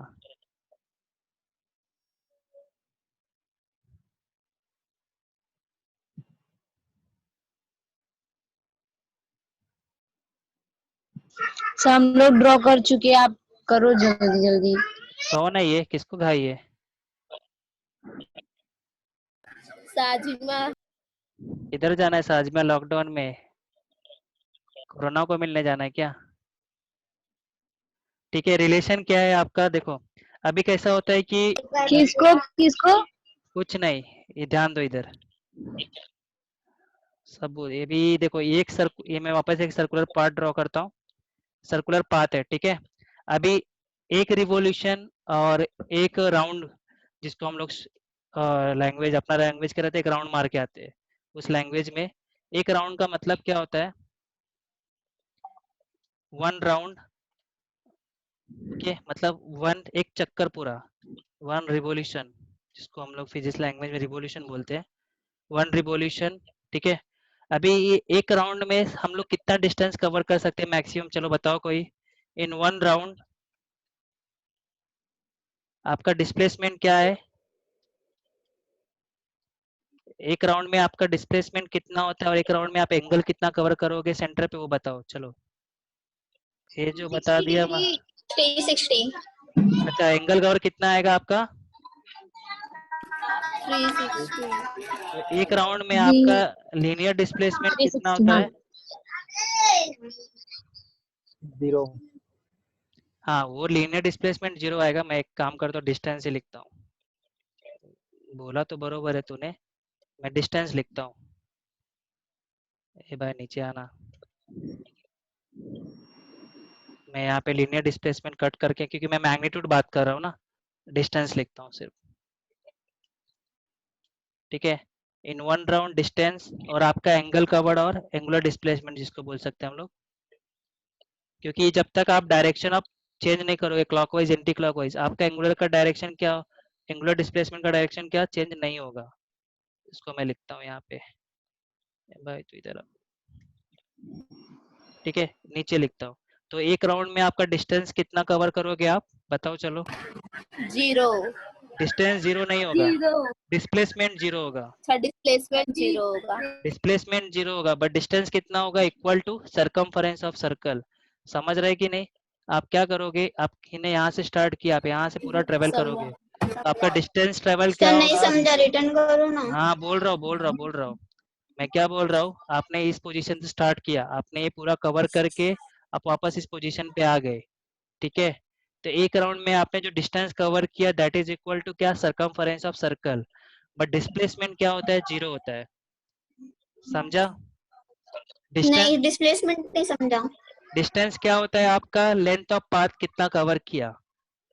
सर हम लोग ड्रॉ कर चुके हैं, आप करो जल्दी जल्दी। कौन है ये, किसको घाई है? साजिमा। इधर जाना है साजमा, लॉकडाउन में कोरोना को मिलने जाना है क्या? ठीक है, रिलेशन क्या है आपका, देखो अभी कैसा होता है कि किसको किसको? कुछ नहीं, ये ध्यान दो इधर, सब ये भी देखो, ये मैं वापस एक सर्कुलर पाथ ड्रॉ करता हूँ। सर्कुलर पाथ है, ठीक है। अभी एक रिवॉल्यूशन और एक राउंड, जिसको हम लोग लैंग्वेज, अपना लैंग्वेज के रहते एक राउंड मार के आते हैं। उस लैंग्वेज में एक राउंड का मतलब क्या होता है, 1 राउंड, ओके, मतलब एक चक्कर पूरा, 1 रिवॉल्यूशन, जिसको हम लोग फिजिक्स लैंग्वेज में रिवॉल्यूशन बोलते हैं, 1 रिवॉल्यूशन। ठीक है, अभी ये एक राउंड में हम लोग कितना डिस्टेंस कवर कर सकते हैं मैक्सिमम, चलो बताओ कोई। इन 1 राउंड आपका डिस्प्लेसमेंट क्या है, एक राउंड में आपका डिस्प्लेसमेंट कितना होता है, और एक राउंड में आप एंगल कितना कवर करोगे सेंटर पे, वो बताओ चलो। ये जो बता 60 दिया डिग्री 360। अच्छा, एंगल कवर कितना आएगा आपका, 360। तो एक राउंड में आपका लीनियर डिस्प्लेसमेंट कितना 360 होता हाँ। है? 0। हाँ, वो लीनियर डिस्प्लेसमेंट 0 आएगा। मैं एक काम करता हूँ, डिस्टेंस ही लिखता हूँ। बोला तो बरोबर है तूने, मैं डिस्टेंस लिखता हूँ। ए भाई नीचे आना, मैं यहाँ पे लीनियर डिस्प्लेसमेंट कट करके, क्योंकि मैं मैग्नीट्यूड बात कर रहा हूँ ना, डिस्टेंस लिखता हूँ सिर्फ। ठीक है, इन 1 राउंड डिस्टेंस, और आपका एंगल कवर्ड और एंगुलर डिस्प्लेसमेंट जिसको बोल सकते हैं हम लोग, क्योंकि जब तक आप डायरेक्शन आप चेंज नहीं करोगे, क्लॉकवाइज एंटी क्लॉकवाइज, आपका एंगुलर का डायरेक्शन क्या, एंगुलर डिस्प्लेसमेंट का डायरेक्शन क्या चेंज नहीं होगा। इसको मैं लिखता हूँ यहाँ पे। भाई तो इधर ठीक है, नीचे लिखता हूँ। तो एक राउंड में आपका डिस्टेंस कितना कवर करोगे आप बताओ चलो। 0। डिस्टेंस 0 नहीं होगा, 0 डिस्प्लेसमेंट 0 होगा। अच्छा, डिस्प्लेसमेंट 0 होगा। डिस्प्लेसमेंट 0 होगा बट डिस्टेंस कितना होगा, equal to circumference of circle. समझ रहे कि नहीं? आप क्या करोगे, आपने यहाँ से स्टार्ट किया, आप यहाँ से पूरा ट्रेवल समझा। करोगे, तो आपका डिस्टेंस ट्रेवल क्या सर नहीं होगा। समझा, रिटर्न करो ना। हाँ बोल रहा हूँ मैं क्या बोल रहा हूँ। आपने इस पोजीशन से स्टार्ट किया, आपने ये पूरा कवर करके आप वापस इस पोजीशन पे आ गए, ठीक है। तो एक राउंड में आपने जो डिस्टेंस कवर किया दैट इज इक्वल टू क्या, circumference of circle. But displacement क्या होता है, 0 होता है। समझा? डिस्टेंस, नहीं, डिस्प्लेसमेंट नहीं समझा। डिस्टेंस क्या होता है आपका, लेंथ ऑफ पाथ कितना कवर किया,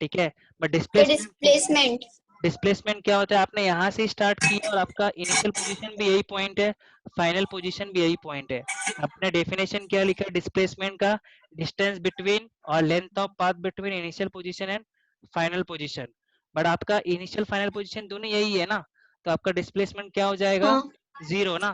ठीक है। बट तो डिस्प्लेसमेंट, डिस्प्लेसमेंट डिस्प्लेसमेंट क्या होता है, आपने यहाँ से स्टार्ट किया और आपका इनिशियल पोजीशन भी यही पॉइंट है, फाइनल पोजीशन भी यही पॉइंट है। आपने डेफिनेशन क्या लिखा है डिस्प्लेसमेंट का, डिस्टेंस बिटवीन और length of path between initial position and final position. But आपका इनिशियल फाइनल पोजीशन दोनों यही है ना, तो आपका डिस्प्लेसमेंट क्या हो जाएगा, हाँ, 0 ना।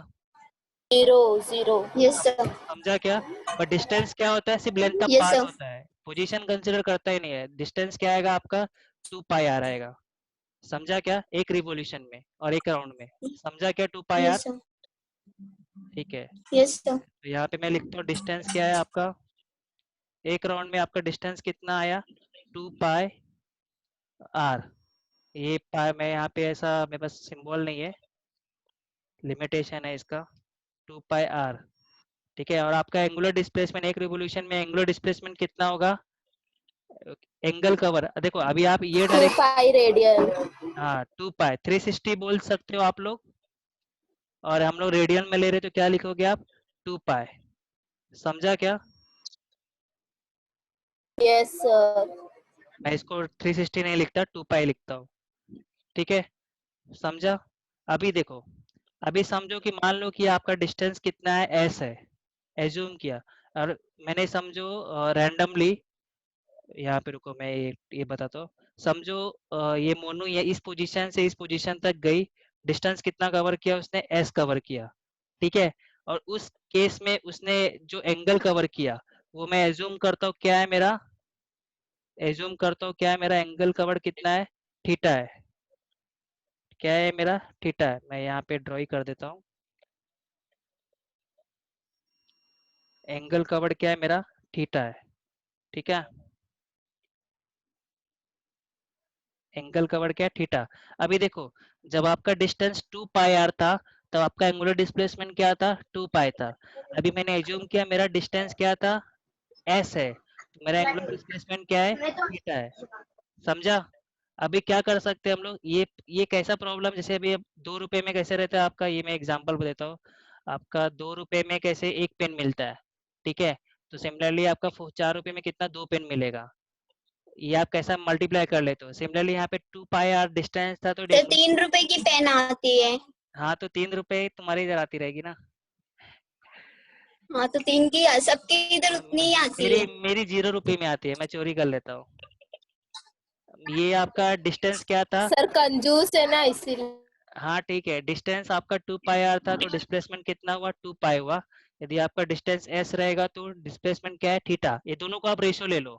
0 यस सर। समझा क्या? बट डिस्टेंस क्या होता है, सिर्फ length of yes path sir. होता है, पोजीशन कंसीडर करता ही नहीं है। डिस्टेंस क्या आएगा आपका, 2 पाई आर आएगा। समझा क्या, एक रिवोल्यूशन में और एक राउंड में। समझा क्या, 2 पाई आर, यस सर। ठीक है। Yes sir. तो यहाँ पे मैं लिखता हूँ डिस्टेंस क्या है आपका, एक राउंड में आपका डिस्टेंस कितना आया, 2 पाई आर। ये पाई मैं यहाँ पे ऐसा मेरे पास सिंबल नहीं है, लिमिटेशन है इसका, 2 पाई आर, ठीक है। और आपका एंगुलर डिस्प्लेसमेंट एक रिवोल्यूशन में एंगुलर डिस्प्लेसमेंट कितना होगा, एंगल कवर देखो अभी आप ये 2 डायरेक्ट, पाई रेडियन। हाँ 2 पाई 360 बोल सकते हो आप लोग, और हम लोग रेडियन में ले रहे तो क्या लिखोगे आप, 2 पाई। समझा क्या? Yes sir. मैं इसको 360 नहीं लिखता, 2 पाई लिखता हूँ, ठीक है। समझा? अभी देखो, अभी समझो कि मान लो कि आपका डिस्टेंस कितना है, एस है, एज्यूम किया। और मैंने समझो रैंडमली, यहाँ पे रुको मैं ये बताता हूँ। समझो ये मोनू ये इस पोजीशन से इस पोजीशन तक गई, डिस्टेंस कितना कवर किया उसने, एस कवर किया, ठीक है। और उस केस में उसने जो एंगल कवर किया वो मैं एज्यूम करता हूँ क्या है मेरा, एज्यूम करता हूँ क्या है मेरा, एंगल कवर कितना है, थीटा है। क्या है मेरा, थीटा है। मैं यहाँ पे ड्रॉ कर देता हूँ, एंगल कवर्ड क्या है मेरा, थीटा है, ठीक है। एंगल कवर्ड क्या है, थीटा। अभी देखो, जब आपका डिस्टेंस 2 पाई आर था तब आपका एंगुलर डिस्प्लेसमेंट क्या था, 2 पाई था। अभी मैंने एज्यूम किया मेरा डिस्टेंस क्या था, एस है, तो मेरा एंगुलर डिस्प्लेसमेंट क्या है, थीटा है। समझा? अभी क्या कर सकते हैं हम लोग, ये कैसा प्रॉब्लम, जैसे अभी 2 रुपए में कैसे रहता है आपका, ये मैं एग्जांपल देता हूँ। आपका 2 रुपए में कैसे एक पेन मिलता है, ठीक है। तो सिमिलरली आपका 4 रुपए में कितना, 2 पेन मिलेगा। ये आप कैसा मल्टीप्लाई कर लेते हो। सिमिलरली यहाँ पे 2 पाई आर डिस्टेंस था तो तो 3 रुपए की पेन आती है। हाँ तो 3 रुपए तुम्हारी इधर आती रहेगी ना। हाँ, तो 3 की सबके इधर उतनी ही आती मेरी है। मेरी 0 रुपए में आती है, मैं चोरी कर लेता हूँ। ये आपका डिस्टेंस क्या था, सर कंजूस है ना, इसीलिए। हाँ ठीक है, डिस्टेंस आपका 2 पाई आर था तो डिस्प्लेसमेंट कितना हुआ, 2 पाई हुआ। यदि आपका डिस्टेंस एस रहेगा तो डिस्प्लेसमेंट क्या है, थीटा। ये दोनों को आप रेशियो ले लो,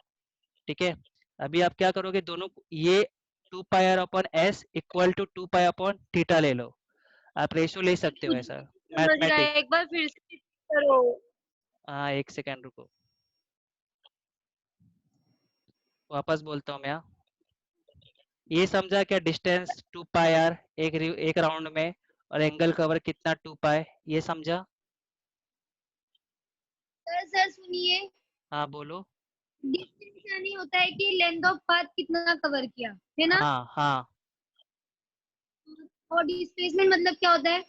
ठीक है। अभी आप क्या करोगे, दोनों ये 2 pi R upon S equal to 2 pi upon theta ले लो। आप रेशियो ले सकते हो ऐसा, समझ रहा मैथमेटिक्स। है, एक बार फिर से करो। हाँ एक सेकेंड रुको, वापस बोलता हूँ मैं, हाँ। ये समझा क्या, डिस्टेंस 2 पाई आर एक राउंड में, और एंगल कवर कितना, 2 पाई, ये समझा? सर सुनिए, हाँ बोलो। डिस्टेंस यानी होता है कि लेंथ ऑफ पाथ कितना कवर किया, है ना। हाँ हाँ, और डिस्प्लेसमेंट मतलब क्या होता है।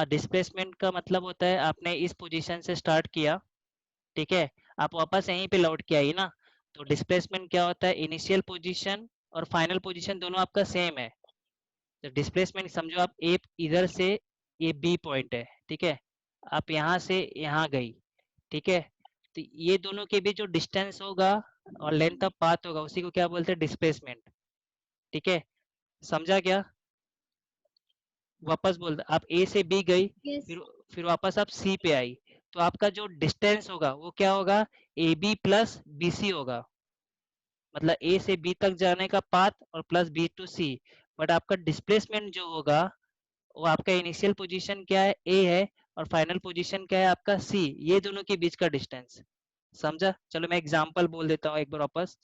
डिस्प्लेसमेंट का मतलब होता है आपने इस पोजीशन से स्टार्ट किया, ठीक है, आप वापस यहीं पे लौट के आई ना। तो डिस्प्लेसमेंट क्या होता है, इनिशियल पोजीशन और फाइनल पोजीशन दोनों आपका सेम है। तो डिस्प्लेसमेंट समझो आप ए इधर से, ये बी पॉइंट है, ठीक है, आप यहाँ से यहाँ गई, ठीक है। तो ये दोनों के बीच जो डिस्टेंस होगा और लेंथ ऑफ पाथ होगा उसी को क्या बोलते हैं, डिस्प्लेसमेंट, ठीक है। समझा क्या? वापस बोल, आप ए से बी गई, यस फिर फिर वापस आप सी पे आई, तो आपका जो डिस्टेंस होगा वो क्या होगा, A B plus B C होगा, मतलब ए से बी तक जाने का पाथ और plus B to C. But आपका डिस्प्लेसमेंट जो होगा वो आपका इनिशियल पोजीशन क्या है, ए है, और फाइनल पोजीशन क्या है आपका सी, ये दोनों के बीच का डिस्टेंस। समझा? चलो मैं एग्जांपल बोल देता हूँ एक बार वापस।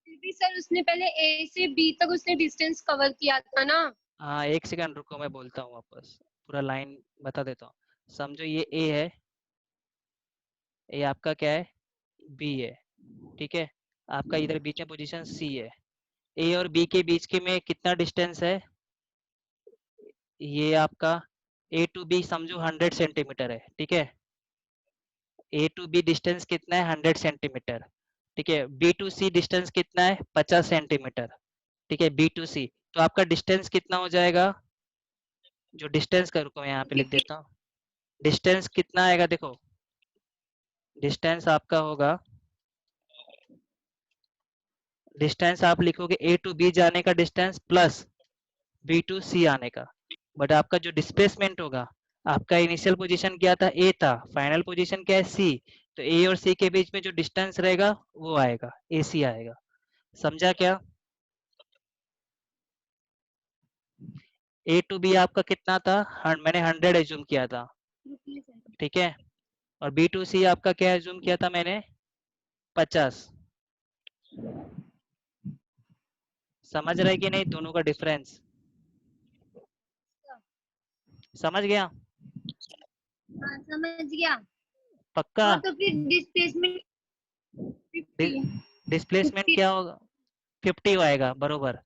फिर भी सर उसने पहले ए से बी तक उसने डिस्टेंस कवर किया था ना। हाँ एक सेकंड रुको, मैं बोलता हूँ वापस, पूरा लाइन बता देता हूँ। समझो ये ए है, ये आपका क्या है, बी है, ठीक है, आपका इधर बीच में पोजीशन सी है, ए और बी के बीच के में कितना डिस्टेंस है, ये आपका ए टू बी समझो 100 सेंटीमीटर है, ठीक है, ए टू बी डिस्टेंस कितना है 100 सेंटीमीटर, ठीक है, बी टू सी डिस्टेंस कितना है 50 सेंटीमीटर, ठीक है, बी टू सी, तो आपका डिस्टेंस कितना हो जाएगा, जो डिस्टेंस का, रुको मैं यहाँ पे लिख देता हूँ, डिस्टेंस कितना आएगा, देखो डिस्टेंस आपका होगा, डिस्टेंस आप लिखोगे ए टू बी जाने का डिस्टेंस प्लस बी टू सी आने का, बट आपका जो डिस्प्लेसमेंट होगा, आपका इनिशियल पोजीशन क्या था, ए था, फाइनल पोजीशन क्या है, सी, तो ए और सी के बीच में जो डिस्टेंस रहेगा वो आएगा, ए सी आएगा। समझा क्या? ए टू बी आपका कितना था, मैंने 100 एज्यूम किया था, ठीक है, और बी टू सी आपका क्या एज्यूम किया था मैंने, 50। समझ रहे कि नहीं दोनों का डिफरेंस? समझ गया? हाँ समझ गया। पक्का? हाँ तो फिर डिस्प्लेसमेंट डिस्प्लेसमेंट क्या होगा, 50 आएगा बरोबर,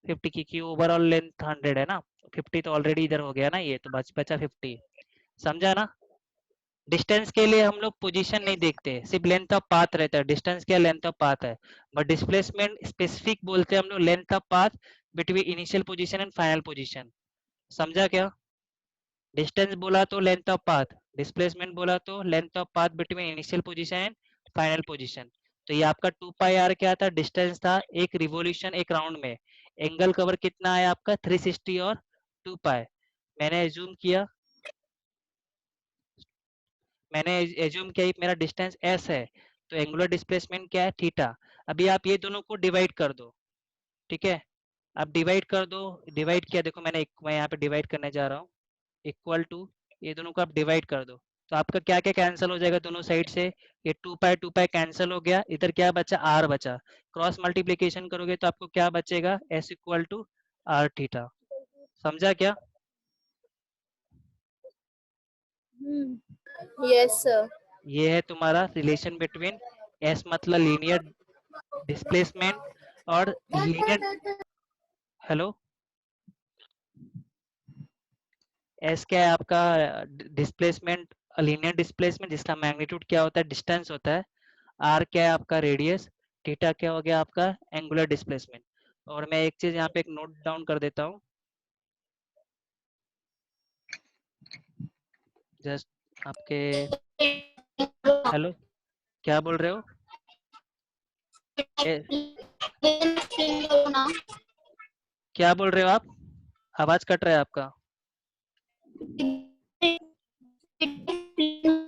50 की ओवरऑल लेंथ 100 है ना, 50 तो ऑलरेडी इधर हो गया ना, ये तो बचा 50। समझा ना? डिस्टेंस के लिए हम लोग पोजीशन नहीं देखते, सिर्फ लेंथ ऑफ पाथ रहता है, डिस्टेंस क्या लेंथ ऑफ पाथ है, बट डिस्प्लेसमेंट स्पेसिफिक बोलते हैं हम लोग length of path between initial position and final position. समझा क्या? डिस्टेंस बोला तो लेंथ ऑफ पाथ, डिस्प्लेसमेंट बोला तो length of path between initial position and final position. तो ये आपका 2 पाई आर क्या था, डिस्टेंस था, एक रिवॉल्यूशन एक राउंड में, एंगल कवर कितना है आपका 360 और 2 पाई। मैंने एज्यूम किया, मेरा डिस्टेंस एस है, तो एंगुलर डिस्प्लेसमेंट क्या है, थीटा। अभी आप ये दोनों को डिवाइड कर दो, ठीक है, आप डिवाइड कर दो, डिवाइड किया, देखो मैं यहाँ पे डिवाइड करने जा रहा हूँ, इक्वल टू, ये दोनों को आप डिवाइड कर दो, तो आपका क्या क्या कैंसिल हो जाएगा दोनों साइड से, ये 2 पाई कैंसिल हो गया, इधर क्या बचा, आर बचा, क्रॉस मल्टीप्लीकेशन करोगे तो आपको क्या बचेगा, S equal to R theta. समझा क्या? Yes sir. ये है तुम्हारा रिलेशन बिटवीन एस मतलब लीनियर डिस्प्लेसमेंट और लीनियर, हेलो, एस क्या है आपका, डिस्प्लेसमेंट, लीनियर डिस्प्लेसमेंट जिसका मैग्नीट्यूड क्या होता है, डिस्टेंस होता है, आर क्या है आपका रेडियस, थीटा क्या हो गया आपका एंगुलर डिस्प्लेसमेंट। और मैं एक चीज यहाँ पे एक नोट डाउन कर देता हूँ, जस्ट आपके, हेलो, क्या बोल रहे हो? क्या बोल रहे हो आप? आवाज कट रहा है आपका।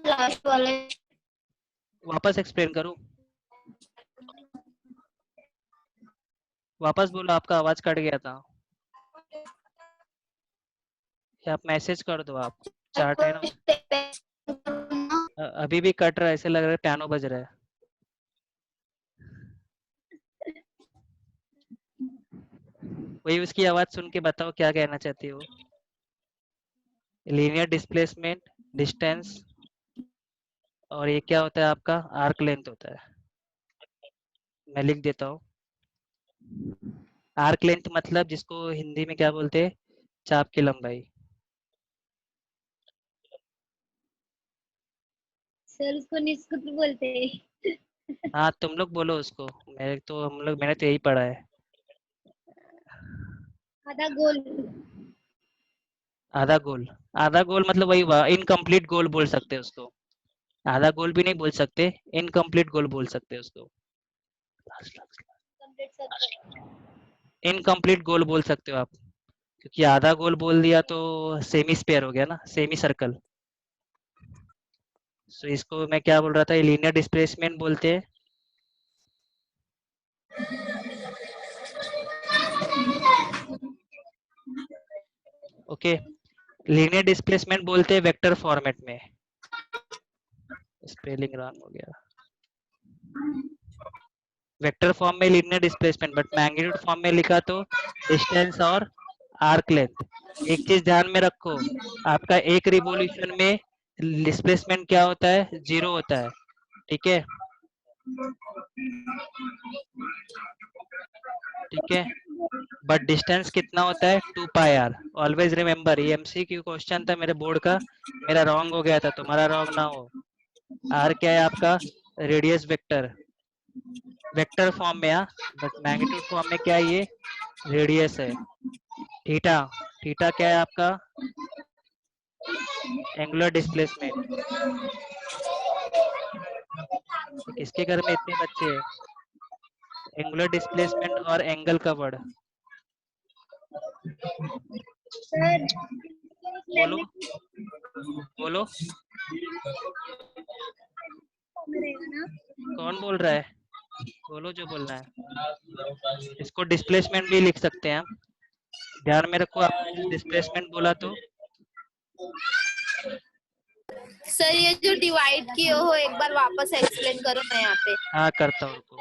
लास्ट वाले वापस एक्सप्लेन करूँ? वापस बोलो, आपका आवाज कट गया था, या आप मैसेज कर दो, आप चार्ट है ना, अभी भी कट रहा है, ऐसे लग रहा है पियानो बज रहा है। वही उसकी आवाज सुन के बताओ क्या कहना चाहती हो। लीनियर डिस्प्लेसमेंट, डिस्टेंस, और ये क्या होता है आपका आर्क लेंथ होता है। मैं लिख देता हूँ, आर्क लेंथ मतलब जिसको हिंदी में क्या बोलते हैं, चाप की लंबाई। सर उसको निष्कुट बोलते हैं। हाँ तुम लोग बोलो उसको, मैंने तो यही पढ़ा है। आधा गोल। आधा गोल, आधा गोल मतलब वही हुआ, इनकम्प्लीट गोल बोल सकते हैं उसको, आधा गोल भी नहीं बोल सकते, इनकम्प्लीट गोल बोल सकते हैं उसको, कंप्लीट सर्कल। इनकम्प्लीट गोल बोल सकते हो आप। क्योंकि आधा गोल बोल दिया तो सेमी स्पेयर हो गया ना, सेमी सर्कल। सो इसको मैं क्या बोल रहा था, लीनियर डिस्प्लेसमेंट बोलते हैं। ओके, लीनियर डिस्प्लेसमेंट बोलते हैं वेक्टर फॉर्मेट में। स्पेलिंग रॉन्ग हो गया। वेक्टर फॉर्म में linear displacement, but magnitude form में लिखा तो डिस्टेंस और आर्क लेंथ। एक चीज ध्यान में रखो, आपका एक रिवॉल्यूशन में डिस्प्लेसमेंट क्या होता है, 0 होता है। ठीक है, ठीक है, बट डिस्टेंस कितना होता है, 2 पाई आर। ऑलवेज रिमेम्बर, ये एमसीक्यू क्वेश्चन था मेरे बोर्ड का, मेरा रॉन्ग हो गया था, तुम्हारा रॉन्ग ना हो। आर क्या है आपका, रेडियस वेक्टर, वेक्टर फॉर्म में, बट मैग्नीट्यूड फॉर्म में क्या है, ये रेडियस है। थीटा, थीटा क्या है आपका, एंगुलर डिस्प्लेसमेंट। किसके घर में इतने बच्चे हैं, एंगुलर डिस्प्लेसमेंट और एंगल कवर्ड। सर बोलो बोलो, में रहेगा ना? कौन बोल रहा है, बोलो जो बोलना है। इसको डिस्प्लेसमेंट भी लिख सकते हैं हम। ध्यान में रखो, आपने डिस्प्लेसमेंट बोला तो सर ये जो डिवाइड किए हो एक बार वापस एक्सप्लेन करो ना यहाँ पे। हाँ करता हूँ, रुको।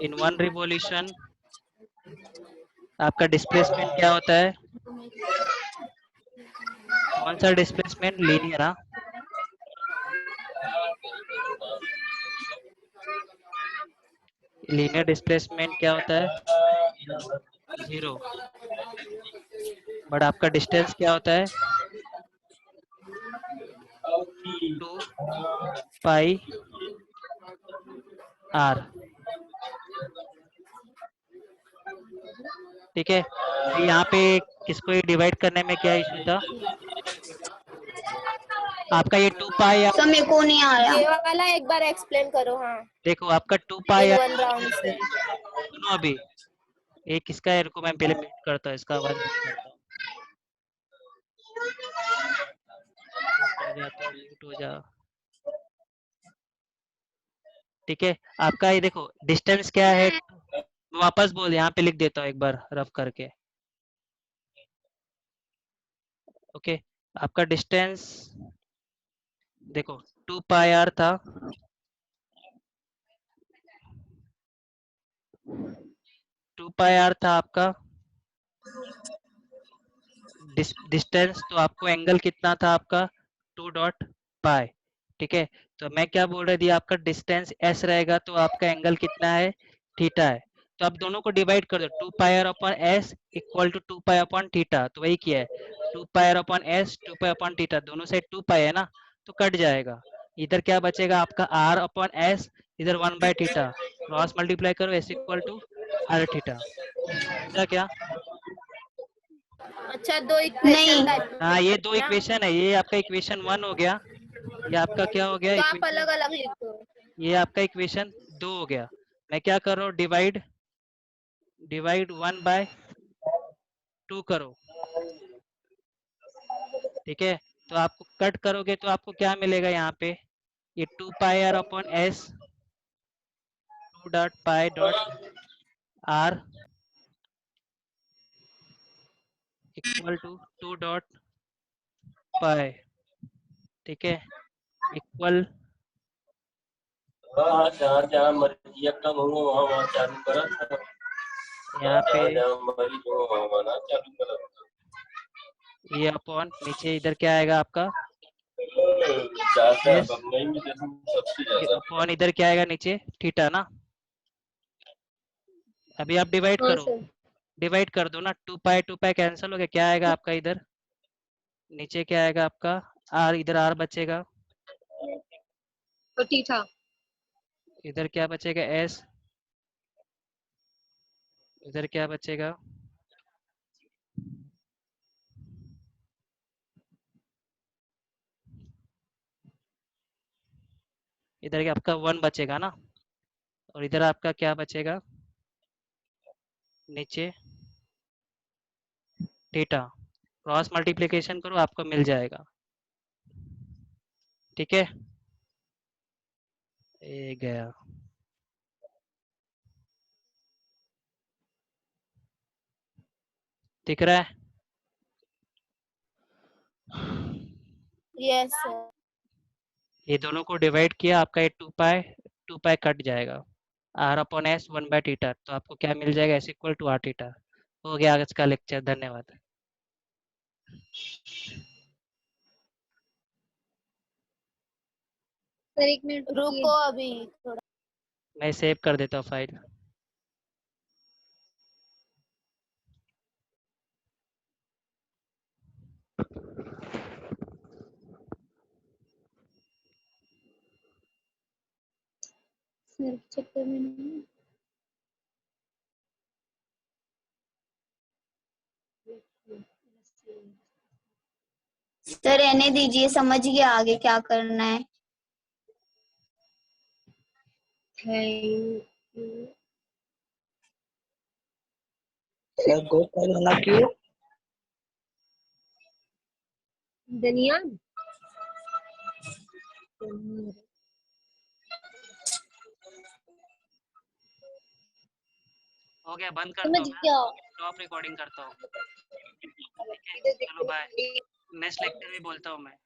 इन वन रिवॉल्यूशन आपका डिस्प्लेसमेंट क्या होता है, कौन सा डिस्प्लेसमेंट, लीनियर। हाँ, लीनियर डिस्प्लेसमेंट क्या होता है, 0। बट आपका डिस्टेंस क्या होता है, 2 पाई आर। ठीक है, तो यहाँ पे किसको डिवाइड करने में क्या इशू था, आपका ये 2 पाई आर। सर मेरे को नहीं आया, ये वाला एक बार एक्सप्लेन करो। हाँ, देखो आपका 2 पाई इन आर, वन राउंड से। सुनो अभी, एक किसका है, रुको मैं पहले म्यूट करता हूँ, इसका आवाज बंद करता हूँ। तो म्यूट हो जा। ठीक है, आपका ये देखो डिस्टेंस क्या है, वापस बोल, यहाँ पे लिख देता हूँ एक बार रफ करके। ओके, आपका डिस्टेंस देखो 2 पाई आर था, 2 पाई आर था आपका डिस्टेंस। तो आपको एंगल कितना था आपका, 2 डॉट पाई। ठीक है, तो मैं क्या बोल रही थी, आपका डिस्टेंस एस रहेगा तो आपका एंगल कितना है, थीटा है। तो आप दोनों को डिवाइड कर दो, 2 pi R upon S equal to 2 pi upon theta. तो वही किया है, 2 pi R upon S, 2 pi upon theta, दोनों साइड 2 पाई है ना, तो कट जाएगा। इधर क्या बचेगा आपका आर अपॉन एस, इधर 1 बाय थीटा, क्रॉस मल्टीप्लाई करो, S equal to R theta. समझा क्या, अच्छा, दो इक्वेशन नहीं, हाँ ये दो ना, इक्वेशन है, ये आपका इक्वेशन 1 हो गया, ये आपका क्या हो गया, तो आप अलग अलग लिख दो। ये आपका इक्वेशन 2 हो गया। मैं क्या कर रहा हूँ, डिवाइड, डिवाइड 1 बाय 2 करो। ठीक है, तो आपको कट करोगे तो आपको क्या मिलेगा यहाँ पे, ये 2 pi R upon S, 2 dot pi dot R equal to 2 dot pi. ठीक है, इक्वल, हाँ, जहाँ जहाँ मर्जी कम होंगे वहाँ वहाँ चालू करा, यहाँ पे जहाँ जहाँ मर्जी हो वहाँ वहाँ चालू करा। ये अपॉन नीचे इधर क्या आएगा आपका, ज्यादा एस, बम्बई में सबसे ये ज्यादा अपॉन इधर क्या आएगा नीचे, थीटा ना। अभी आप डिवाइड हाँ करो, सर। डिवाइड कर दो ना, 2 पाई कैंसिल हो गया, क्या आएगा आपका इधर, नीचे क्या आएगा आपका आर, इधर आर बचेगा, तो थीटा। इधर क्या बचेगा एस, इधर क्या बचेगा, इधर क्या आपका 1 बचेगा ना। और इधर आपका क्या बचेगा, नीचे थीटा, क्रॉस मल्टीप्लिकेशन करो आपको मिल जाएगा। ठीक है, ये गया। दिख रहा है? Yes sir. ये दोनों को डिवाइड किया, आपका ये 2 पाई कट जाएगा, r अपॉन s 1/θ, तो आपको क्या मिल जाएगा, s equal to r theta. हो गया आज का लेक्चर, धन्यवाद। सर 1 मिनट रुको अभी थोड़ा। मैं सेव कर देता हूँ फाइल। सर चक्कर में नहीं। सर रहने दीजिए, समझ गया आगे क्या करना है। Thank you. Sir go file वाला क्यों? धनिया हो गया, बंद करता समझ हूँ, गया। मैं स्टॉप रिकॉर्डिंग करता हूँ। ठीक है, चलो बाय, नेक्स्ट लेक्चर में बोलता हूँ मैं।